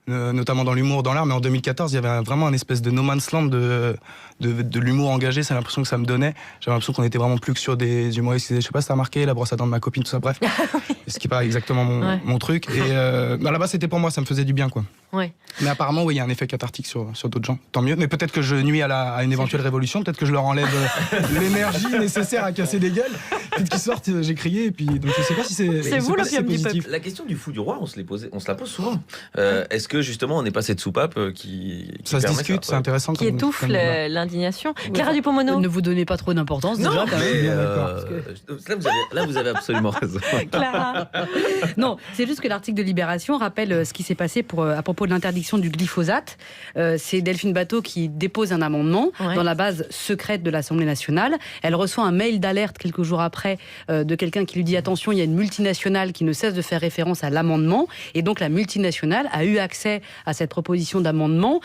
notamment dans l'humour, dans l'art, mais en 2014, il y avait vraiment un espèce de no man's land de l'humour engagé, c'est l'impression que ça me donnait. J'avais l'impression qu'on était vraiment plus que sur des humoristes qui disaient, je sais pas si t'as remarqué, la brosse à dents de ma copine, tout ça, bref. Ce qui n'est pas exactement mon truc. Et là-bas, c'était pour moi, ça me faisait du bien, quoi. Ouais. Mais apparemment, oui, il y a un effet cathartique sur d'autres gens. Tant mieux. Mais peut-être que je nuis à une éventuelle révolution. Peut-être que je leur enlève l'énergie nécessaire à casser des gueules. Peut-être qu'ils sortent, j'ai crié. Et puis, donc je sais pas si c'est vous le si positif. La question du fou du roi, on se la pose souvent. Est-ce que justement, on n'est pas cette soupape qui ça se discute, c'est intéressant. Qui étouffe l'indignation. Clara Dupond-Mono. Ne vous donnez pas trop d'importance déjà. Quand même. Là, vous avez absolument raison. Clara. Non, c'est juste que l'article de Libération rappelle ce qui s'est passé à propos de l'interdiction du glyphosate. C'est Delphine Batho qui dépose un amendement dans la base secrète de l'Assemblée nationale. Elle reçoit un mail d'alerte quelques jours après de quelqu'un qui lui dit attention, il y a une multinationale qui ne cesse de faire référence à l'amendement. Et donc la multinationale a eu accès à cette proposition d'amendement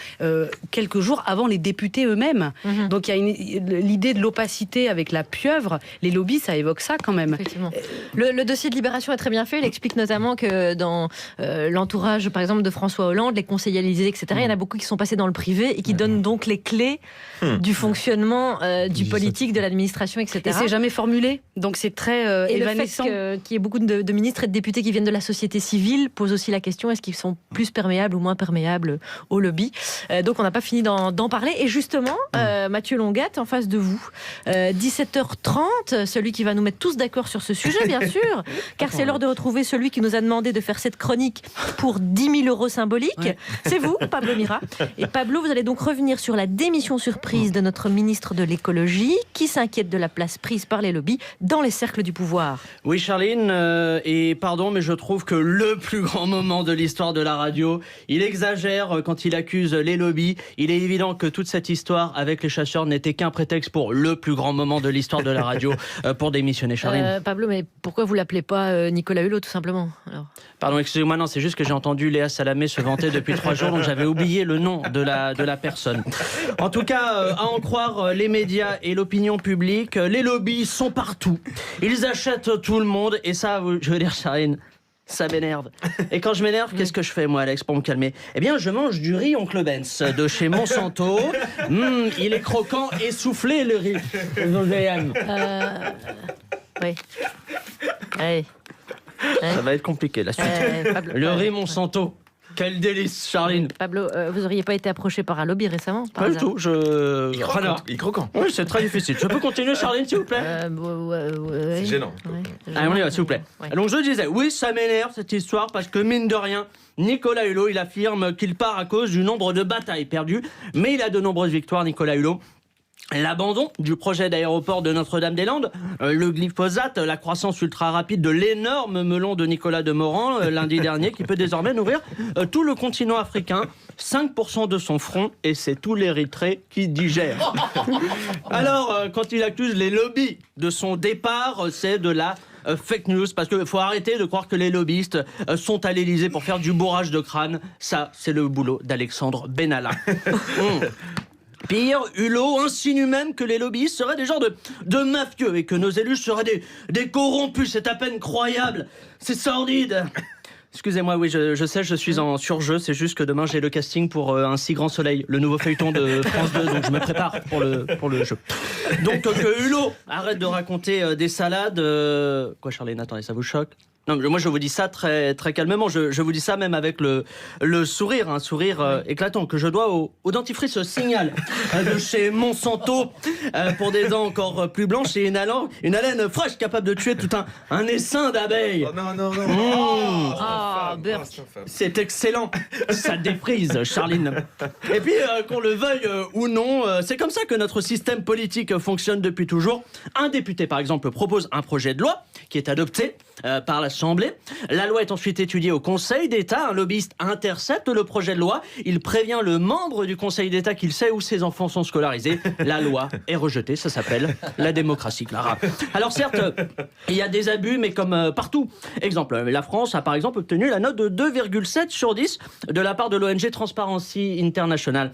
quelques jours avant les députés eux-mêmes. Donc il y a l'idée de l'opacité avec la pieuvre. Les lobbies, ça évoque ça quand même. Effectivement. Le dossier de Libération est très bien fait. Il explique notamment que dans l'entourage, par exemple, de François Hollande, les conseillers Élysée, etc., il y en a beaucoup qui sont passés dans le privé et qui donnent donc les clés du fonctionnement du politique, de l'administration, etc. Et c'est jamais formulé, donc c'est très évanescent. Et le fait qu'il y ait beaucoup de ministres et de députés qui viennent de la société civile pose aussi la question, est-ce qu'ils sont plus perméables ou moins perméables au lobby ? Donc on n'a pas fini d'en parler. Et justement, Mathieu Longat, en face de vous. 17h30, celui qui va nous mettre tous d'accord sur ce sujet, bien sûr, car c'est l'heure de retrouver celui qui nous a demandé de faire cette chronique pour 10 000 € symboliques. Ouais. C'est vous, Pablo Mira. Et Pablo, vous allez donc revenir sur la démission surprise de notre ministre de l'écologie, qui s'inquiète de la place prise par les lobbies dans les cercles du pouvoir. Oui, Charline, et pardon, mais je trouve que le plus grand moment de l'histoire de la radio, il exagère quand il accuse les lobbies. Il est évident que toute cette histoire avec les chasseurs n'était qu'un prétexte pour le plus grand moment de l'histoire de la radio pour démissionner, Charline. Pablo, mais pourquoi vous l'appelez pas Nicolas Hulot, tout simplement alors? Pardon, excusez-moi, non, c'est juste que j'ai entendu Léa Salamé se vanter depuis 3 jours, donc j'avais oublié le nom de la personne. En tout cas, à en croire les médias et l'opinion publique, les lobbies sont partout. Ils achètent tout le monde, et ça, je veux dire, Charline, ça m'énerve. Et quand je m'énerve, qu'est-ce que je fais, moi, Alex, pour me calmer? Eh bien, je mange du riz Oncle Ben's de chez Monsanto. Il est croquant et soufflé, le riz. Oui. Allez. Ça va être compliqué, la suite. Le riz Monsanto. Quel délice, Charline. Pablo, vous auriez pas été approché par un lobby récemment? Pas du tout. Il est croquant. Oui, c'est très difficile. Je peux continuer, Charline, s'il vous plaît? C'est gênant. Ouais. Allez, on y va, s'il vous plaît. Ouais. Donc, je disais, oui, ça m'énerve, cette histoire, parce que, mine de rien, Nicolas Hulot, il affirme qu'il part à cause du nombre de batailles perdues, mais il a de nombreuses victoires, Nicolas Hulot. L'abandon du projet d'aéroport de Notre-Dame-des-Landes, le glyphosate, la croissance ultra rapide de l'énorme melon de Nicolas Demorand lundi dernier, qui peut désormais nourrir tout le continent africain, 5% de son front, et c'est tout l'Érythrée qui digère. Alors, quand il accuse les lobbies de son départ, c'est de la fake news, parce qu'il faut arrêter de croire que les lobbyistes sont à l'Élysée pour faire du bourrage de crâne. Ça, c'est le boulot d'Alexandre Benalla. Pire, Hulot insinue même que les lobbyistes seraient des genres de mafieux et que nos élus seraient des corrompus. C'est à peine croyable. C'est sordide. Excusez-moi, oui, je sais, je suis en surjeu. C'est juste que demain, j'ai le casting pour Un si grand soleil, le nouveau feuilleton de France 2. Donc, je me prépare pour le jeu. Donc, que Hulot arrête de raconter des salades. Quoi, Charline, attendez, ça vous choque? Non, mais moi je vous dis ça très, très calmement, je vous dis ça même avec le sourire, un sourire éclatant que je dois au dentifrice Signal de chez Monsanto pour des dents encore plus blanches et une haleine fraîche capable de tuer tout un essaim d'abeilles. Oh non. C'est excellent, ça défrise, Charline. Et puis qu'on le veuille ou non, c'est comme ça que notre système politique fonctionne depuis toujours. Un député par exemple propose un projet de loi qui est adopté par l'Assemblée. La loi est ensuite étudiée au Conseil d'État. Un lobbyiste intercepte le projet de loi. Il prévient le membre du Conseil d'État qu'il sait où ses enfants sont scolarisés. La loi est rejetée. Ça s'appelle la démocratie, Clara. Alors certes, il y a des abus, mais comme partout. Exemple, la France a par exemple obtenu la note de 2,7 sur 10 de la part de l'ONG Transparency International.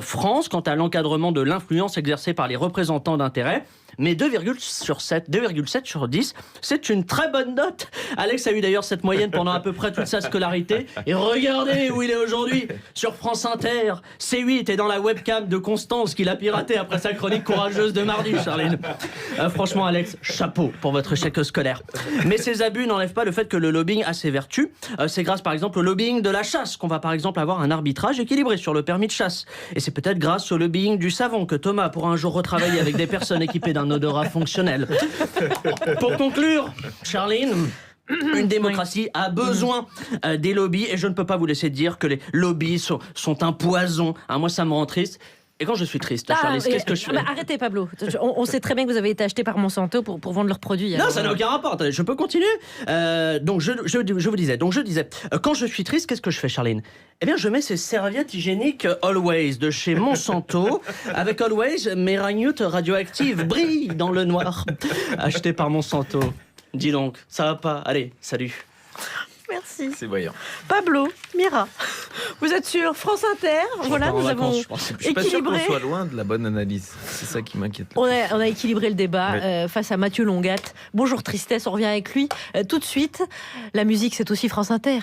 France, quant à l'encadrement de l'influence exercée par les représentants d'intérêt, mais 2,7 sur 10, c'est une très bonne note. Alex a eu d'ailleurs cette moyenne pendant à peu près toute sa scolarité. Et regardez où il est aujourd'hui, sur France Inter. C8 est dans la webcam de Constance qu'il a piratée après sa chronique courageuse de mardi, Charline. Franchement, Alex, chapeau pour votre échec scolaire. Mais ces abus n'enlèvent pas le fait que le lobbying a ses vertus. C'est grâce par exemple au lobbying de la chasse qu'on va par exemple avoir un arbitrage équilibré sur le permis de chasse. Et c'est peut-être grâce au lobbying du savon que Thomas pourra un jour retravailler avec des personnes équipées d'un odorat fonctionnel. Pour conclure, Charline, une démocratie a besoin des lobbies et je ne peux pas vous laisser dire que les lobbies sont un poison. Moi, ça me rend triste. Et quand je suis triste, Charline, qu'est-ce que je fais? Arrêtez, Pablo. On sait très bien que vous avez été acheté par Monsanto pour vendre leurs produits. Non, ça n'a aucun rapport. Attendez, je peux continuer. Donc, je vous disais. Donc, je disais, quand je suis triste, qu'est-ce que je fais, Charline? Eh bien, je mets ces serviettes hygiéniques Always de chez Monsanto. Avec Always, mes ragnutes radioactives brillent dans le noir. Acheté par Monsanto. Dis donc, ça va pas? Allez, salut. Merci. C'est voyant. Pablo Mira, vous êtes sur France Inter. Voilà, nous avons je suis pas sûr qu'on équilibré. soit loin de la bonne analyse. C'est ça qui m'inquiète. On a équilibré le débat face à Mathieu Longat. Bonjour Tristesse, on revient avec lui tout de suite. La musique, c'est aussi France Inter.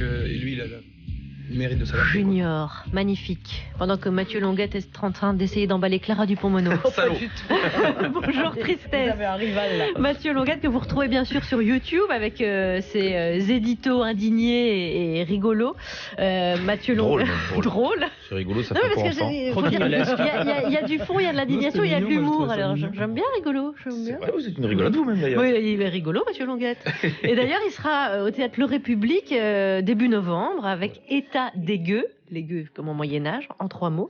lui, il mérite de savoir. Junior, magnifique. Pendant que Mathieu Longuette est en train d'essayer d'emballer Clara Dupont-Moreau. Bonjour Tristesse. Vous avez un rival là. Mathieu Longuette que vous retrouvez bien sûr sur YouTube avec ses éditos indignés et rigolos. Mathieu Longuette. Drôle. C'est rigolo, ça Non, fait parce pour que enfants. il y a du fond, il y a de l'indignation, il y a de l'humour. Alors j'aime bien rigolo. C'est vrai, vous êtes une rigolote vous-même d'ailleurs. Oui, il est rigolo, Mathieu Longuette. Et d'ailleurs, il sera au théâtre Le République début novembre avec État dégueu. Les gueux, comme au Moyen-Âge, en 3 mots.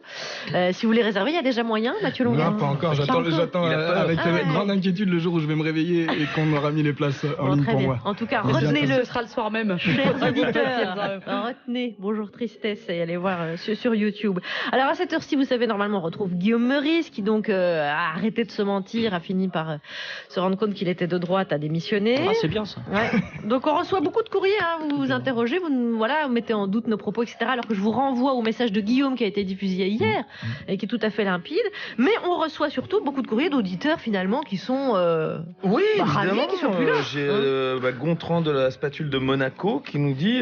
Si vous voulez réserver, il y a déjà moyen, Mathieu Longuette? Non, pas encore. J'attends avec grande inquiétude le jour où je vais me réveiller et qu'on aura mis les places en ligne pour bien. moi. En tout cas, retenez-le. Ce sera le soir même. Chers auditeurs, retenez Bonjour Tristesse et allez voir sur YouTube. Alors à cette heure-ci, vous savez, normalement, on retrouve Guillaume Meurice qui donc a arrêté de se mentir, a fini par se rendre compte qu'il était de droite, a démissionné. Ah, c'est bien ça. Ouais. Donc on reçoit beaucoup de courriers, vous vous interrogez, vous mettez en doute nos propos, etc. Alors que je vous renvoie au message de Guillaume qui a été diffusé hier et qui est tout à fait limpide. Mais on reçoit surtout beaucoup de courriers d'auditeurs finalement qui sont oui, évidemment, qui sont plus là. J'ai Gontran de la spatule de Monaco qui nous dit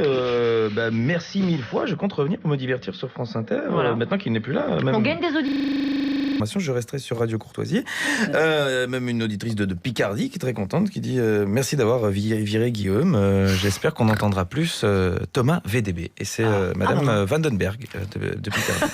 merci 1000 fois, je compte revenir pour me divertir sur France Inter. Voilà. Maintenant qu'il n'est plus là. On gagne des auditeurs. Je resterai sur Radio Courtoisie. Même une auditrice de Picardie qui est très contente, qui dit merci d'avoir viré Guillaume. J'espère qu'on entendra plus Thomas VDB. Et c'est Madame Vandenberg de Picardie.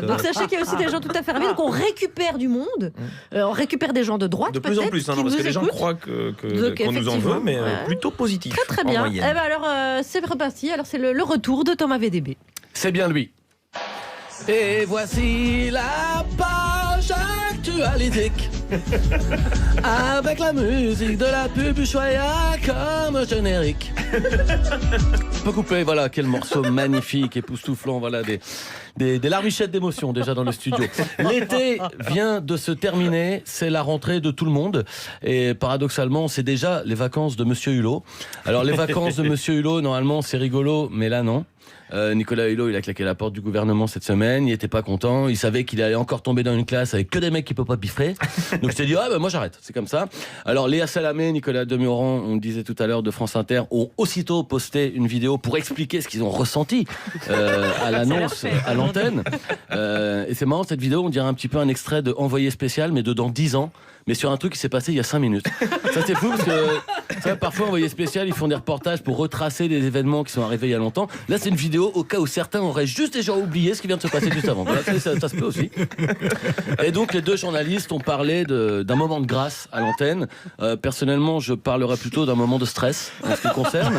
Donc sachez qu'il y a aussi des gens tout à fait ravis. Donc on récupère du monde. On récupère des gens de droite. De plus en plus, parce que les gens croient qu'on nous en veut, mais plutôt positif. Très bien. Alors c'est reparti. Alors c'est le retour de Thomas VDB. C'est bien lui. Et voici la page actualitique avec la musique de la pub Ushuaïa comme générique. On peut couper, voilà, quel morceau magnifique, époustouflant, voilà, des larmichettes d'émotion déjà dans le studio. L'été vient de se terminer, c'est la rentrée de tout le monde et paradoxalement c'est déjà les vacances de Monsieur Hulot. Alors les vacances de Monsieur Hulot, normalement c'est rigolo, mais là non. Nicolas Hulot, il a claqué la porte du gouvernement cette semaine, il était pas content, il savait qu'il allait encore tomber dans une classe avec que des mecs qui peuvent pas piffrer. Donc il s'est dit moi j'arrête, c'est comme ça. Alors Léa Salamé, Nicolas Demurand, on le disait tout à l'heure de France Inter, ont aussitôt posté une vidéo pour expliquer ce qu'ils ont ressenti à l'annonce, à l'antenne. Et c'est marrant, cette vidéo, on dirait un petit peu un extrait de Envoyé spécial, mais de dans 10 ans. Mais sur un truc qui s'est passé il y a 5 minutes. Ça c'est fou parce que parfois Envoyé spécial, ils font des reportages pour retracer des événements qui sont arrivés il y a longtemps. Là c'est une vidéo au cas où certains auraient juste déjà oublié ce qui vient de se passer juste avant. Voilà, ça se peut aussi. Et donc les deux journalistes ont parlé d'un moment de grâce à l'antenne. Personnellement, je parlerais plutôt d'un moment de stress en ce qui concerne.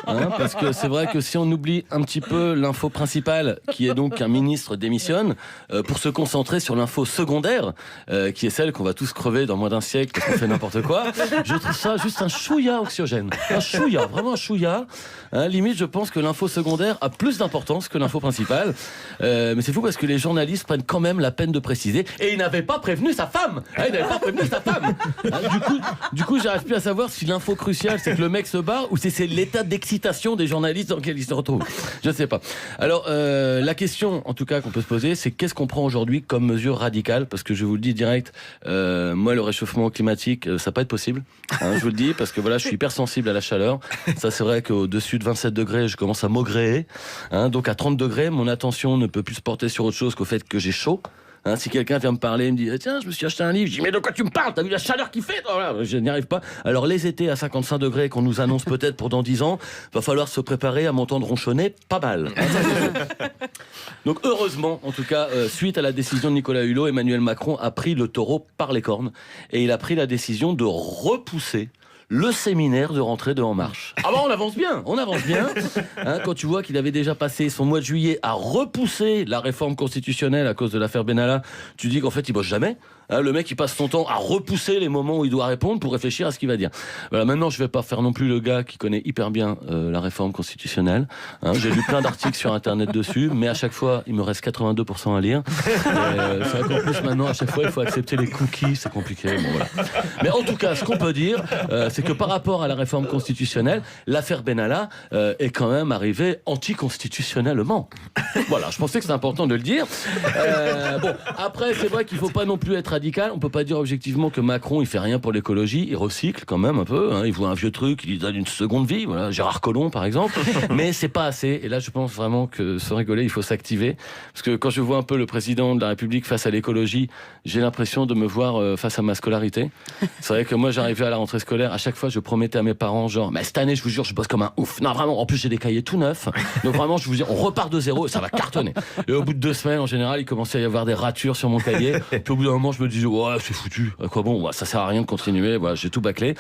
Parce que c'est vrai que si on oublie un petit peu l'info principale, qui est donc qu'un ministre démissionne, pour se concentrer sur l'info secondaire, qui est celle qu'on va tous crever dans moins d'un siècle parce qu'on fait n'importe quoi, je trouve ça juste un chouïa anxiogène. Un chouïa, vraiment un chouïa. Limite, je pense que l'info secondaire a plus d'importance que l'info principale. Mais c'est fou parce que les journalistes prennent quand même la peine de préciser. Et il n'avait pas prévenu sa femme. Il n'avait pas prévenu sa femme. Du coup, j'arrive plus à savoir si l'info cruciale, c'est que le mec se barre ou si c'est l'état d'excitation des journalistes dans lequel il se retrouve. Je ne sais pas. Alors, la question, en tout cas, qu'on peut se poser, c'est qu'est-ce qu'on prend aujourd'hui comme mesure radicale? Parce que je vous le dis direct, moi, le réchauffement climatique, ça va pas être possible. Je vous le dis, parce que voilà, je suis hyper sensible à la chaleur. Ça, c'est vrai qu'au-dessus de 27 degrés, je commence à maugréer. Donc à 30 degrés, mon attention ne peut plus se porter sur autre chose qu'au fait que j'ai chaud. Si quelqu'un vient me parler et me dit tiens, je me suis acheté un livre, je dis mais de quoi tu me parles? T'as vu la chaleur qu'il fait? Voilà, je n'y arrive pas. Alors les étés à 55 degrés qu'on nous annonce peut-être pour dans 10 ans, va falloir se préparer à m'entendre ronchonner pas mal. Donc heureusement, en tout cas, suite à la décision de Nicolas Hulot, Emmanuel Macron a pris le taureau par les cornes et il a pris la décision de repousser le séminaire de rentrée de En Marche. Ah on avance bien. Quand tu vois qu'il avait déjà passé son mois de juillet à repousser la réforme constitutionnelle à cause de l'affaire Benalla, tu dis qu'en fait il bosse jamais. Le mec il passe son temps à repousser les moments où il doit répondre pour réfléchir à ce qu'il va dire. Voilà, maintenant je vais pas faire non plus le gars qui connaît hyper bien la réforme constitutionnelle. J'ai lu plein d'articles sur internet dessus, mais à chaque fois il me reste 82% à lire. C'est vrai qu'en plus maintenant à chaque fois il faut accepter les cookies, c'est compliqué. Bon, voilà. Mais en tout cas ce qu'on peut dire, c'est que par rapport à la réforme constitutionnelle, l'affaire Benalla est quand même arrivée anticonstitutionnellement. Voilà, je pensais que c'était important de le dire. Bon, après c'est vrai qu'il faut pas non plus être radical. On peut pas dire objectivement que Macron il fait rien pour l'écologie, il recycle quand même un peu, hein. Il voit un vieux truc, il lui donne une seconde vie, voilà, Gérard Collomb par exemple, mais c'est pas assez. Et là je pense vraiment que sans rigoler il faut s'activer, parce que quand je vois un peu le président de la République face à l'écologie, j'ai l'impression de me voir face à ma scolarité. C'est vrai que moi j'arrivais à la rentrée scolaire, à chaque fois je promettais à mes parents genre mais cette année je vous jure je bosse comme un ouf. Non vraiment, en plus j'ai des cahiers tout neufs, donc vraiment je vous dis on repart de zéro et ça va cartonner. Et au bout de 2 semaines en général il commençait à y avoir des ratures sur mon cahier, puis au bout d'un moment je me disais ouais c'est foutu, à quoi bon, ça sert à rien de continuer, voilà, j'ai tout bâclé.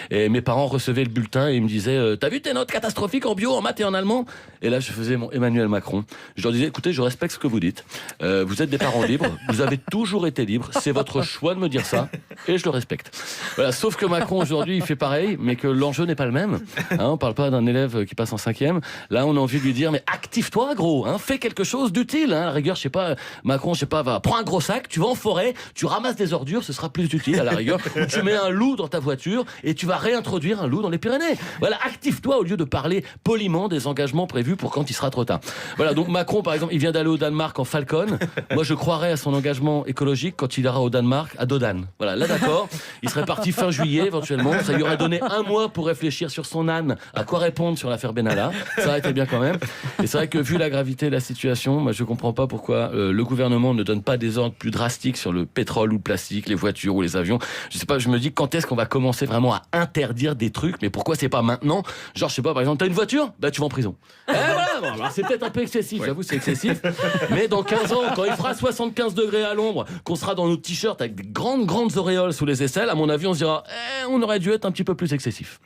Et mes parents recevaient le bulletin et ils me disaient t'as vu tes notes catastrophiques en bio, en maths et en allemand? Et là je faisais mon Emmanuel Macron, je leur disais écoutez je respecte ce que vous dites, vous êtes des parents libres, vous avez toujours été libres, c'est votre choix de me dire ça et je le respecte. Voilà, sauf que Macron aujourd'hui il fait pareil, mais que l'enjeu n'est pas le même, hein, on parle pas d'un élève qui passe en 5e, là on a envie de lui dire mais active-toi gros, hein, fais quelque chose d'utile, hein, à la rigueur je sais pas, Macron je sais pas, prends un gros sac, tu vas en forêt, tu ramasses des ordures, ce sera plus utile à la rigueur, ou tu mets un loup dans ta voiture et tu vas réintroduire un loup dans les Pyrénées. Voilà, active-toi au lieu de parler poliment des engagements prévus pour quand il sera trop tard. Voilà, donc Macron par exemple il vient d'aller au Danemark en Falcon, moi je croirais à son engagement écologique quand il ira au Danemark à Dodane. Voilà, là d'accord, il serait parti fin juillet éventuellement, ça lui aurait donné 1 mois pour réfléchir sur son âne, à quoi répondre sur l'affaire Benalla, ça aurait été bien quand même. Et c'est vrai que vu la gravité de la situation, moi je comprends pas pourquoi le gouvernement ne donne pas des ordres plus drastiques sur le pétrole ou le plastique, les voitures ou les avions. Je sais pas, je me dis quand est-ce qu'on va commencer vraiment à interdire des trucs, mais pourquoi c'est pas maintenant? Genre je sais pas, par exemple t'as une voiture, bah tu vas en prison. Voilà, bon, alors c'est peut-être un peu excessif, j'avoue c'est excessif, mais dans 15 ans quand il fera 75 degrés à l'ombre, qu'on sera dans nos t-shirts avec des grandes auréoles sous les aisselles, à mon avis on se dira on aurait dû être un petit peu plus excessif.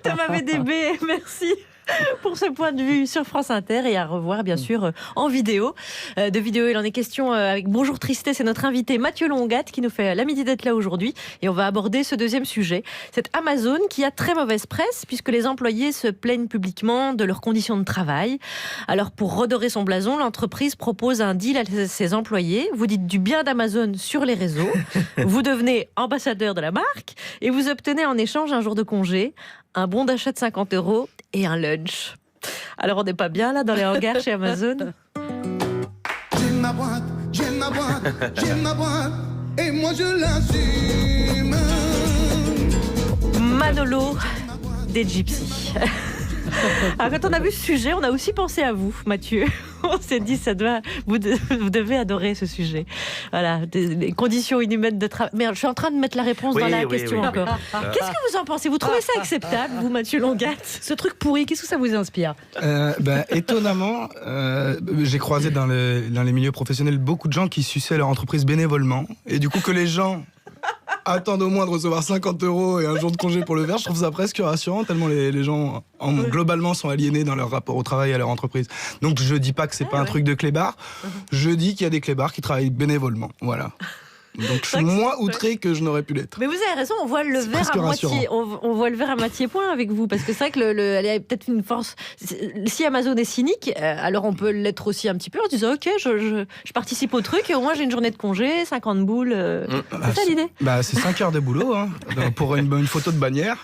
Thomas VDB, merci pour ce point de vue sur France Inter, et à revoir bien sûr en vidéo. De vidéo il en est question avec Bonjour Tristesse, c'est notre invité Mathieu Longat qui nous fait l'amitié d'être là aujourd'hui, et on va aborder ce deuxième sujet, cette Amazon qui a très mauvaise presse puisque les employés se plaignent publiquement de leurs conditions de travail. Alors pour redorer son blason, l'entreprise propose un deal à ses employés. Vous dites du bien d'Amazon sur les réseaux, vous devenez ambassadeur de la marque et vous obtenez en échange un jour de congé, un bon d'achat de 50 € et un lunch. Alors on n'est pas bien là dans les hangars chez Amazon? J'aime ma boîte, j'aime ma boîte, j'aime ma boîte, et moi je l'assume. Manolo des Gypsies. Alors quand on a vu ce sujet, on a aussi pensé à vous, Mathieu. On s'est dit, vous devez adorer ce sujet. Voilà, des conditions inhumaines de travail. Mais je suis en train de mettre la réponse dans la question encore. Qu'est-ce que vous en pensez? Vous trouvez ça acceptable, vous, Mathieu Longat? Ce truc pourri, qu'est-ce que ça vous inspire? Étonnamment, j'ai croisé dans les milieux professionnels beaucoup de gens qui suçaient leur entreprise bénévolement. Et du coup, que les gens attendent au moins de recevoir 50 € et un jour de congé pour le faire, je trouve ça presque rassurant, tellement les gens globalement sont aliénés dans leur rapport au travail et à leur entreprise. Donc je dis pas que c'est pas un truc de clébard, je dis qu'il y a des clébards qui travaillent bénévolement, voilà. Donc je suis moins outré que je n'aurais pu l'être. Mais vous avez raison, on voit le verre à moitié. On voit le verre à moitié plein avec vous, parce que c'est vrai que il y a peut-être une force. Si Amazon est cynique, alors on peut l'être aussi un petit peu en disant ok, je participe au truc et au moins j'ai une journée de congé, 50 boules. C'est ça l'idée? C'est 5 heures de boulot hein, pour une photo de bannière.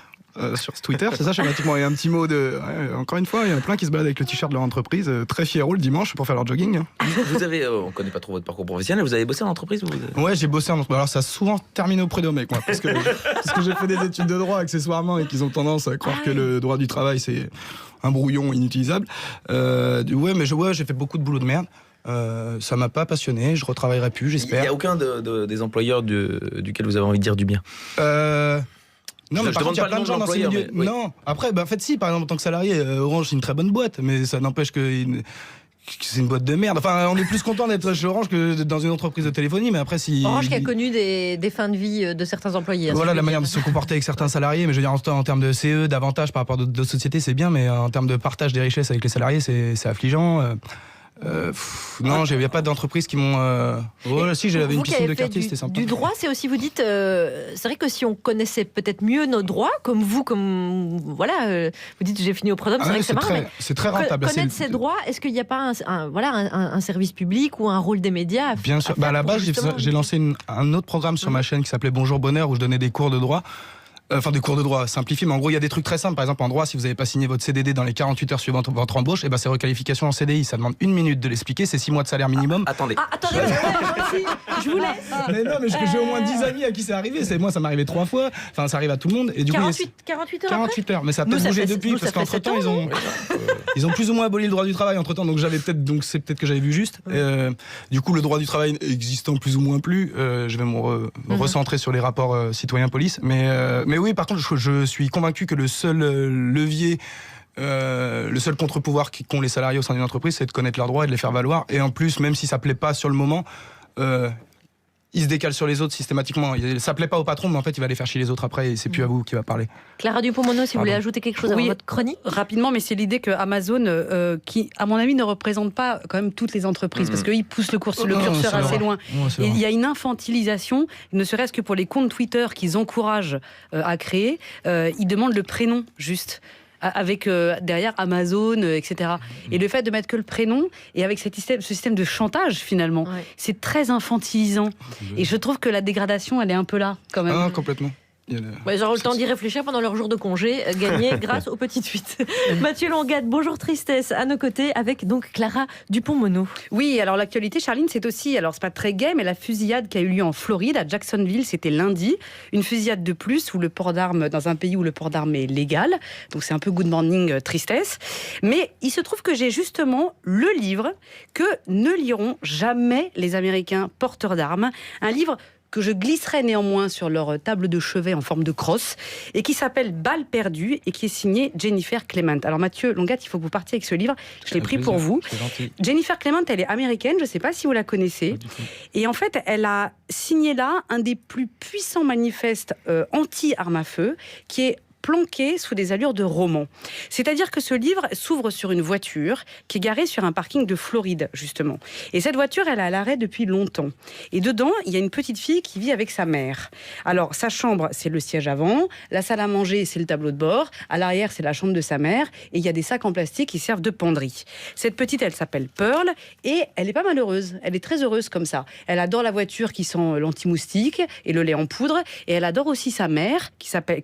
Sur Twitter, c'est ça schématiquement. Et un petit mot de... encore une fois, il y en a plein qui se baladent avec le t-shirt de leur entreprise, très fiero le dimanche pour faire leur jogging. Vous avez, on connaît pas trop votre parcours professionnel, vous avez bossé en entreprise Ouais, j'ai bossé en entreprise. Alors ça a souvent terminé auprès de mecs, moi, parce que j'ai fait des études de droit accessoirement et qu'ils ont tendance à croire que le droit du travail c'est un brouillon inutilisable. J'ai fait beaucoup de boulot de merde. Ça m'a pas passionné, je retravaillerai plus, j'espère. Il n'y a aucun des employeurs duquel vous avez envie de dire du bien? Non, mais par contre, il y a plein de gens dans ces milieux. Oui. Non, après, en fait, si, par exemple, en tant que salarié, Orange, c'est une très bonne boîte, mais ça n'empêche que c'est une boîte de merde. Enfin, on est plus content d'être chez Orange que dans une entreprise de téléphonie, mais après, si. Orange qui a connu des fins de vie de certains employés. Voilà la manière de se comporter avec certains salariés, mais je veux dire, en termes de CE, d'avantages par rapport à d'autres sociétés, c'est bien, mais en termes de partage des richesses avec les salariés, c'est affligeant. Non, il n'y a pas d'entreprises qui m'ont. Si, j'avais une piscine de quartier, c'était sympa. Du droit, c'est aussi, vous dites, c'est vrai que si on connaissait peut-être mieux nos droits, comme vous, vous dites, j'ai fini au prud'homme, c'est vrai que c'est marrant. C'est très rentable. Connaître ces droits, est-ce qu'il n'y a pas un service public ou un rôle des médias? Bien sûr. À la base, j'ai lancé un autre programme sur ma chaîne qui s'appelait Bonjour Bonheur, où je donnais des cours de droit. Enfin, des cours de droit simplifiés, mais en gros, il y a des trucs très simples. Par exemple, en droit, si vous n'avez pas signé votre CDD dans les 48 heures suivant votre embauche, c'est requalification en CDI. Ça demande 1 minute de l'expliquer, c'est 6 mois de salaire minimum. Attendez. Attendez, je vous laisse. Mais non, mais j'ai au moins 10 amis à qui c'est arrivé. Moi, ça m'est arrivé 3 fois. Enfin, ça arrive à tout le monde. Et du 48 coup, heures 48 heures. Mais ça a peut-être bougé depuis, parce qu'entre-temps, ils ont plus ou moins aboli le droit du travail entre-temps. Donc, c'est peut-être que j'avais vu juste. Du coup, le droit du travail existant plus ou moins plus, je vais me recentrer sur les rapports citoyens-police. Mais oui, par contre, je suis convaincu que le seul levier, le seul contre-pouvoir qu'ont les salariés au sein d'une entreprise, c'est de connaître leurs droits et de les faire valoir. Et en plus, même si ça plaît pas sur le moment, ils se décalent sur les autres systématiquement. Ça plaît pas au patron, mais en fait, il va les faire chier les autres après et c'est plus à vous qui va parler. Clara Dupont-Moreau, si vous voulez ajouter quelque chose à votre chronique. Rapidement, mais c'est l'idée que Amazon, qui, à mon avis, ne représente pas quand même toutes les entreprises, parce qu'ils poussent le curseur assez loin. Et il y a une infantilisation, ne serait-ce que pour les comptes Twitter qu'ils encouragent à créer, ils demandent le prénom avec derrière Amazon, etc. Et le fait de mettre que le prénom, et avec ce système de chantage, finalement, c'est très infantilisant. Et je trouve que la dégradation, elle est un peu là, quand même. Ah, complètement. Ils auront le temps d'y réfléchir pendant leur jour de congé, gagné grâce aux petites fuites. Mathieu Langade, bonjour Tristesse, à nos côtés, avec donc Clara Dupont-Moreau. Oui, alors l'actualité, Charline, c'est aussi, alors c'est pas très gai, mais la fusillade qui a eu lieu en Floride, à Jacksonville, c'était lundi. Une fusillade de plus, où le port d'armes, dans un pays où le port d'armes est légal. Donc c'est un peu good morning Tristesse. Mais il se trouve que j'ai justement le livre que ne liront jamais les Américains porteurs d'armes. Un livre que je glisserai néanmoins sur leur table de chevet en forme de crosse, et qui s'appelle Balles perdues, et qui est signé Jennifer Clement. Alors Mathieu Longat, il faut que vous partiez avec ce livre, je l'ai pris pour vous. Jennifer Clement, elle est américaine, je ne sais pas si vous la connaissez, et en fait, elle a signé là un des plus puissants manifestes anti-armes à feu, qui est planqué sous des allures de roman. C'est-à-dire que ce livre s'ouvre sur une voiture qui est garée sur un parking de Floride, justement. Et cette voiture, elle est à l'arrêt depuis longtemps. Et dedans, il y a une petite fille qui vit avec sa mère. Alors, sa chambre, c'est le siège avant. La salle à manger, c'est le tableau de bord. À l'arrière, c'est la chambre de sa mère. Et il y a des sacs en plastique qui servent de penderie. Cette petite, elle s'appelle Pearl. Et elle est pas malheureuse. Elle est très heureuse comme ça. Elle adore la voiture qui sent l'anti-moustique et le lait en poudre. Et elle adore aussi sa mère, qui s'appelle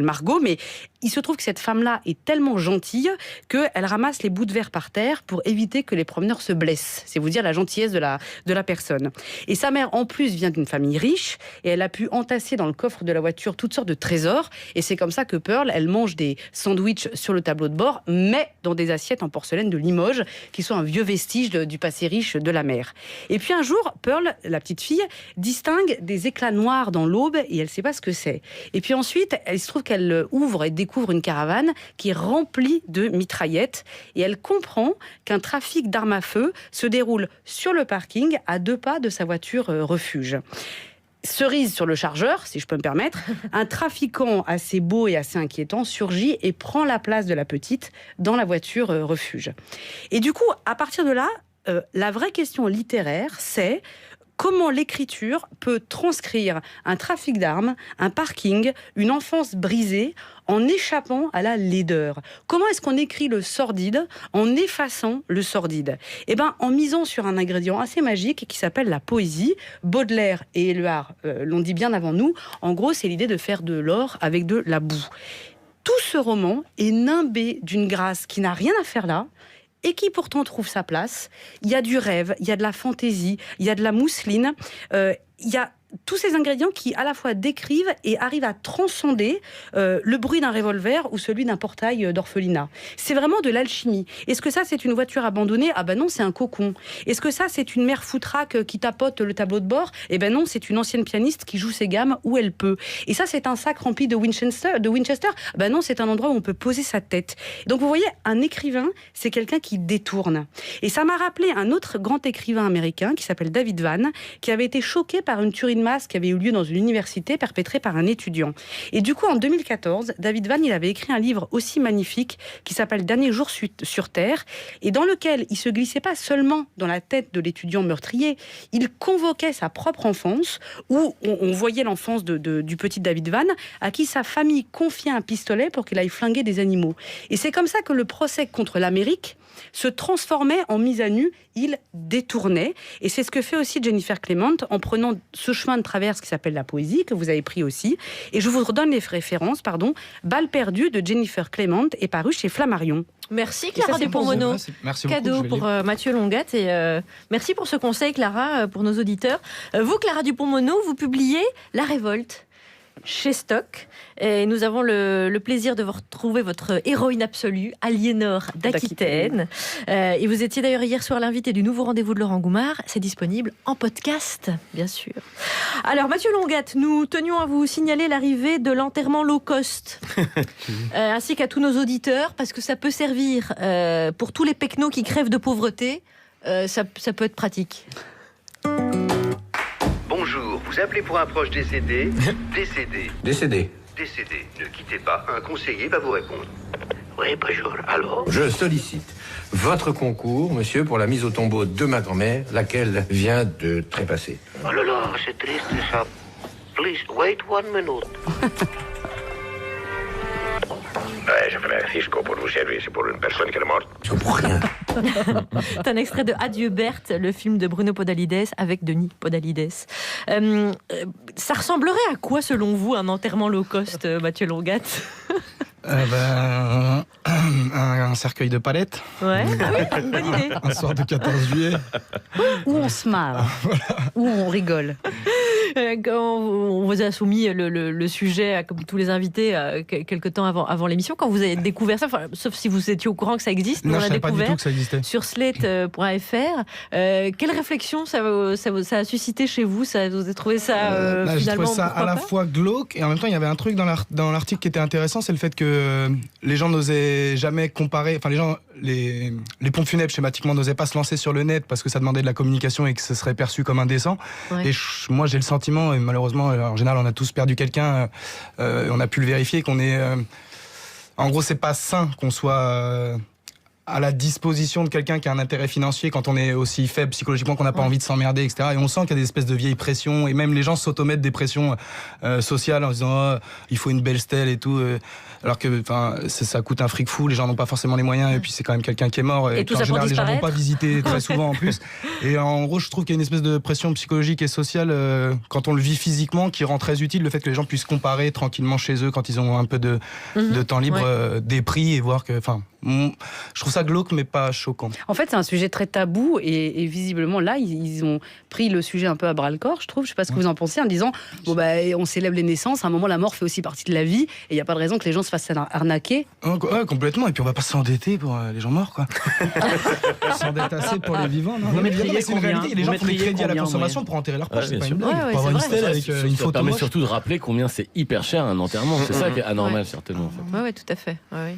Margot, mais il se trouve que cette femme-là est tellement gentille qu'elle ramasse les bouts de verre par terre pour éviter que les promeneurs se blessent. C'est vous dire la gentillesse de la personne. Et sa mère, en plus, vient d'une famille riche et elle a pu entasser dans le coffre de la voiture toutes sortes de trésors. Et c'est comme ça que Pearl, elle mange des sandwichs sur le tableau de bord, mais dans des assiettes en porcelaine de Limoges, qui sont un vieux vestige du passé riche de la mère. Et puis un jour, Pearl, la petite fille, distingue des éclats noirs dans l'aube et elle ne sait pas ce que c'est. Et puis ensuite, il se trouve qu'elle ouvre et découvre une caravane qui est remplie de mitraillettes et elle comprend qu'un trafic d'armes à feu se déroule sur le parking à 2 pas de sa voiture refuge. Cerise sur le chargeur, si je peux me permettre, un trafiquant assez beau et assez inquiétant surgit et prend la place de la petite dans la voiture refuge. Et du coup, à partir de là, la vraie question littéraire, c'est comment l'écriture peut transcrire un trafic d'armes, un parking, une enfance brisée en échappant à la laideur. Comment est-ce qu'on écrit le sordide en effaçant le sordide ? Eh bien, en misant sur un ingrédient assez magique qui s'appelle la poésie. Baudelaire et Éluard l'ont dit bien avant nous. En gros, c'est l'idée de faire de l'or avec de la boue. Tout ce roman est nimbé d'une grâce qui n'a rien à faire là, et qui pourtant trouve sa place. Il y a du rêve, il y a de la fantaisie, il y a de la mousseline, il y a tous ces ingrédients qui à la fois décrivent et arrivent à transcender le bruit d'un revolver ou celui d'un portail d'orphelinat. C'est vraiment de l'alchimie. Est-ce que ça, c'est une voiture abandonnée ? Ah ben non, c'est un cocon. Est-ce que ça, c'est une mère foutraque qui tapote le tableau de bord ? Eh ben non, c'est une ancienne pianiste qui joue ses gammes où elle peut. Et ça, c'est un sac rempli de Winchester. Ben non, c'est un endroit où on peut poser sa tête. Donc vous voyez, un écrivain, c'est quelqu'un qui détourne. Et ça m'a rappelé un autre grand écrivain américain qui s'appelle David Vann, qui avait été choqué par une tuerie de masse qui avait eu lieu dans une université perpétrée par un étudiant. Et du coup, en 2014, David Vann, il avait écrit un livre aussi magnifique qui s'appelle Dernier jour sur Terre, et dans lequel il se glissait pas seulement dans la tête de l'étudiant meurtrier, il convoquait sa propre enfance, où on voyait l'enfance du petit David Vann, à qui sa famille confiait un pistolet pour qu'il aille flinguer des animaux. Et c'est comme ça que le procès contre l'Amérique se transformait en mise à nu, il détournait. Et c'est ce que fait aussi Jennifer Clement en prenant ce chemin chemin de traverse qui s'appelle la poésie, que vous avez pris aussi. Et je vous redonne les références, Balle perdue de Jennifer Clement est paru chez Flammarion. Merci Clara Dupont-Mono. Merci beaucoup. Cadeau pour Mathieu Longat et merci pour ce conseil Clara pour nos auditeurs. Vous Clara Dupont-Mono, vous publiez La Révolte chez Stock et nous avons le plaisir de vous retrouver votre héroïne absolue, Aliénor d'Aquitaine. Et vous étiez d'ailleurs hier soir l'invité du nouveau rendez-vous de Laurent Goumard. C'est disponible en podcast, bien sûr. Alors Mathieu Longat, nous tenions à vous signaler l'arrivée de l'enterrement low cost, ainsi qu'à tous nos auditeurs, parce que ça peut servir pour tous les pecnos qui crèvent de pauvreté. Ça peut être pratique. Bonjour, vous appelez pour un proche décédé. Décédé. Ne quittez pas, un conseiller va vous répondre. Oui, bonjour, alors. Je sollicite votre concours, monsieur, pour la mise au tombeau de ma grand-mère, laquelle vient de trépasser. Oh là là, c'est triste ça. Please, wait 1 minute. Ouais, je ferai un fiche pour vous servir, c'est pour une personne qui est morte. Je comprends rien. C'est un extrait de Adieu Berthe, le film de Bruno Podalides avec Denis Podalides. Ça ressemblerait à quoi, selon vous, un enterrement low cost, Mathieu Longat? Un cercueil de palettes. Ouais, bonne idée. Un soir de 14 juillet. Où on se marre, où on rigole. Quand on vous a soumis le sujet, comme tous les invités, quelques temps avant l'émission, quand vous avez découvert ça, sauf si vous étiez au courant que ça existe, non, on je l'a savais pas du découvert tout que ça existait. sur slate.fr. Quelle réflexion ça a suscité chez vous? Ça, vous avez trouvé ça J'ai finalement trouvé ça à la fois glauque et en même temps il y avait un truc dans l'article qui était intéressant, c'est le fait que les gens n'osaient jamais comparer, enfin les pompes funèbres schématiquement n'osaient pas se lancer sur le net parce que ça demandait de la communication et que ce serait perçu comme indécent. Ouais. Et moi j'ai le sentiment, et malheureusement en général on a tous perdu quelqu'un, on a pu le vérifier, qu'on est en gros c'est pas sain qu'on soit à la disposition de quelqu'un qui a un intérêt financier quand on est aussi faible psychologiquement qu'on n'a pas envie de s'emmerder, etc. Et on sent qu'il y a des espèces de vieilles pressions, et même les gens s'automettent des pressions sociales en disant il faut une belle stèle et tout, alors que ça coûte un fric fou, les gens n'ont pas forcément les moyens, et puis c'est quand même quelqu'un qui est mort, et en général les gens vont pas visiter très souvent en plus. Et en gros je trouve qu'il y a une espèce de pression psychologique et sociale quand on le vit physiquement qui rend très utile le fait que les gens puissent comparer tranquillement chez eux quand ils ont un peu de temps libre des prix, et voir que je trouve ça glauque mais pas choquant. En fait c'est un sujet très tabou, et visiblement là ils ont pris le sujet un peu à bras le corps, je trouve. Je sais pas ce que vous en pensez, en disant on célèbre les naissances, à un moment la mort fait aussi partie de la vie, et il n'y a pas de raison que les gens se fassent arnaquer. Ouais, complètement, et puis on va pas s'endetter pour les gens morts, quoi. S'endetter assez pour les vivants, non? Mais c'est une réalité, les gens font des crédits à la consommation pour enterrer leurs proches, c'est pas une blague. Pour avoir une stèle avec une photo. Ça permet surtout de rappeler combien c'est hyper cher un enterrement, c'est ça qui est anormal certainement en fait. Ouais, tout à fait. Ouais.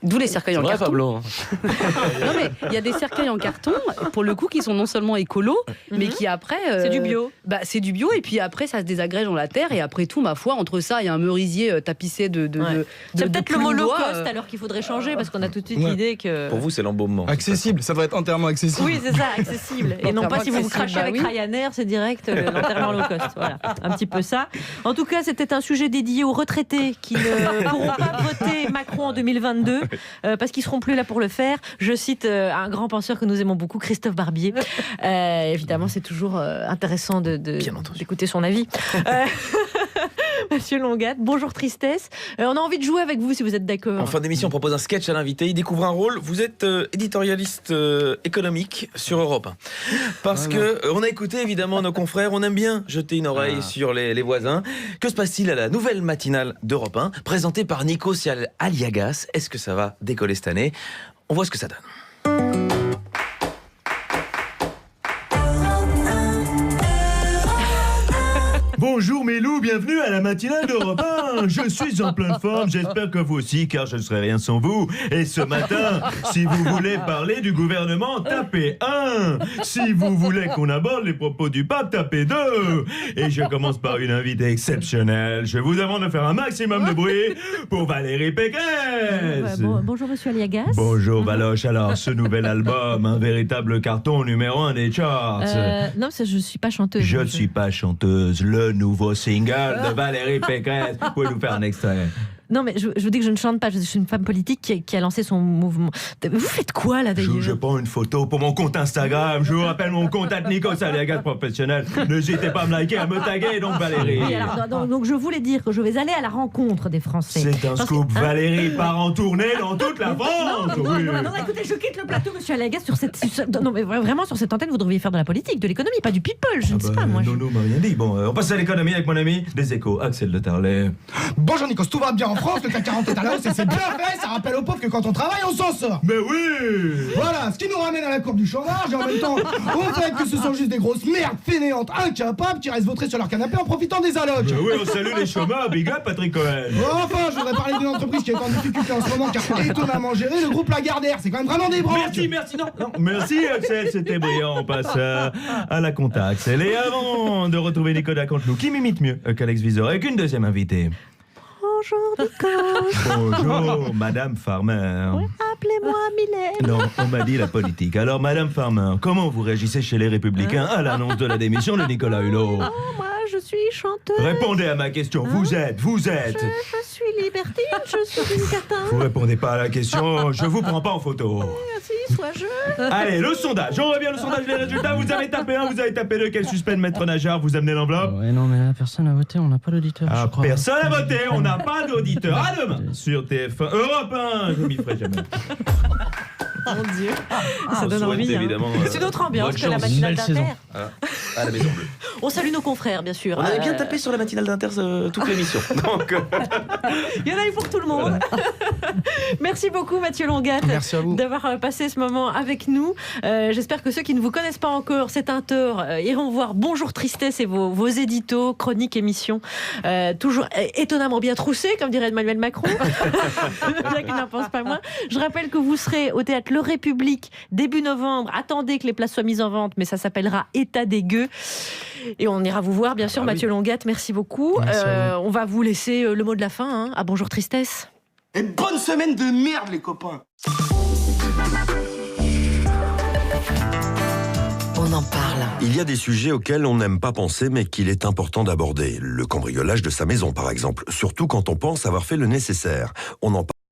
D'où les cercueils en carton. Pablo. Non mais il y a des cercueils en carton pour le coup qui sont non seulement écolos, mais qui après c'est du bio. C'est du bio, et puis après ça se désagrège dans la terre, et après tout ma foi entre ça il y a un merisier tapissé de c'est peut-être le mot low cost alors qu'il faudrait changer, parce qu'on a tout de suite l'idée que pour vous c'est l'embaumement. Accessible, ça devrait être entièrement accessible. Oui c'est ça, accessible, et non pas si vous vous crachez avec Ryanair, c'est direct l'enterrement low cost. Voilà, un petit peu ça. En tout cas c'était un sujet dédié aux retraités qui ne pourront pas voter Macron en 2022 parce qu'ils seront plus là pour le faire. Je cite un grand penseur que nous aimons beaucoup, Christophe Barbier. Évidemment, c'est toujours intéressant d'écouter son avis. Monsieur Longat, bonjour Tristesse. On a envie de jouer avec vous si vous êtes d'accord. En fin d'émission, on propose un sketch à l'invité. Il découvre un rôle. Vous êtes éditorialiste économique sur Europe 1. Parce que on a écouté évidemment nos confrères. On aime bien jeter une oreille sur les voisins. Que se passe-t-il à la nouvelle matinale d'Europe 1 présentée par Nikos Aliagas? Est-ce que ça va décoller cette année? On voit ce que ça donne. Bonjour mes loups, bienvenue à la matinale d'Europe 1. Je suis en pleine forme, j'espère que vous aussi, car je ne serai rien sans vous. Et ce matin, si vous voulez parler du gouvernement, tapez 1. Si vous voulez qu'on aborde les propos du pape, tapez 2. Et je commence par une invitée exceptionnelle. Je vous demande de faire un maximum de bruit pour Valérie Pécresse. Bonjour monsieur Aliagas. Bonjour Valoche. Alors, ce nouvel album, un véritable carton numéro 1 des charts. Non, je suis pas chanteuse. Je ne suis pas chanteuse. Le nouveau single de Valérie Pécresse. Vous pouvez nous faire un extrait? Non, mais je vous dis que je ne chante pas. Je suis une femme politique qui a lancé son mouvement. Vous faites quoi, là, d'ailleurs? Je prends une photo pour mon compte Instagram. Je vous rappelle mon compte @Nikos Aliagas professionnel. N'hésitez pas à me liker, à me taguer, donc Valérie. Oui, alors, donc je voulais dire que je vais aller à la rencontre des Français. C'est un scoop. Valérie part en tournée dans toute la France. Non, écoutez, je quitte le plateau, monsieur Aliagas, non, mais vraiment, sur cette antenne, vous devriez faire de la politique, de l'économie, pas du people, je ne sais pas, moi. Non, m'a rien dit. Bon, on passe à l'économie avec mon ami des Échos, Axel de Tarlet. Bonjour Nikos, tout va bien en France, le CAC 40 est à la hausse et c'est bien fait, ça rappelle aux pauvres que quand on travaille, on s'en sort. Mais oui. Voilà, ce qui nous ramène à la courbe du chômage et en même temps au fait que ce sont juste des grosses merdes fainéantes incapables qui restent vautrées sur leur canapé en profitant des allocs. Mais oui, on salue les chômeurs, big up Patrick Cohen. Enfin, je voudrais parler d'une entreprise qui est en difficulté en ce moment car étonnamment gérée, le groupe Lagardère, c'est quand même vraiment des branches. Merci, non. Merci Axel, c'était brillant, on passe à la compta Axel. Et avant de retrouver Nicolas Canteloup, qui m'imite mieux qu'Alex Vizor, avec une deuxième invitée. Bonjour Nicolas. Bonjour Madame Farmer. Oui, appelez-moi Mylène. Non, on m'a dit la politique. Alors Madame Farmer, comment vous réagissez chez les Républicains à l'annonce de la démission de Nicolas Hulot? Moi, je suis chanteuse. Répondez à ma question, vous êtes. Je suis libertine, je suis une catin. Vous répondez pas à la question, je vous prends pas en photo. Merci, sois-je. Allez, le sondage, on revient au sondage des résultats. Vous avez tapé 1, vous avez tapé 2, quel suspect de Maître Najjar, vous amenez l'enveloppe? Ouais, non, mais là, personne n'a voté, on n'a pas d'auditeur. Personne n'a voté, on n'a pas d'auditeur. À demain sur TF1 Europe 1. Je m'y ferai jamais. Mon Dieu, ça donne envie. Évidemment, c'est une autre ambiance que la matinale d'Inter. À la Maison Bleue. On salue nos confrères, bien sûr. On avait bien tapé sur la matinale d'Inter toute l'émission. Donc, il y en a eu pour tout le monde. Merci beaucoup Mathieu Longat. Merci à vous d'avoir passé ce moment avec nous. J'espère que ceux qui ne vous connaissent pas encore, c'est un tort, iront voir Bonjour Tristesse et vos éditos, chroniques, émissions. Toujours étonnamment bien troussés, comme dirait Emmanuel Macron. Bien qu'il n'en pense pas moins. Je rappelle que vous serez au théâtre Le République début novembre. Attendez que les places soient mises en vente, mais ça s'appellera État des gueux. Et on ira vous voir, bien sûr, Mathieu Longat. Merci beaucoup. On va vous laisser le mot de la fin à Bonjour Tristesse. Et bonne semaine de merde, les copains. On en parle. Il y a des sujets auxquels on n'aime pas penser, mais qu'il est important d'aborder. Le cambriolage de sa maison, par exemple. Surtout quand on pense avoir fait le nécessaire. On en parle.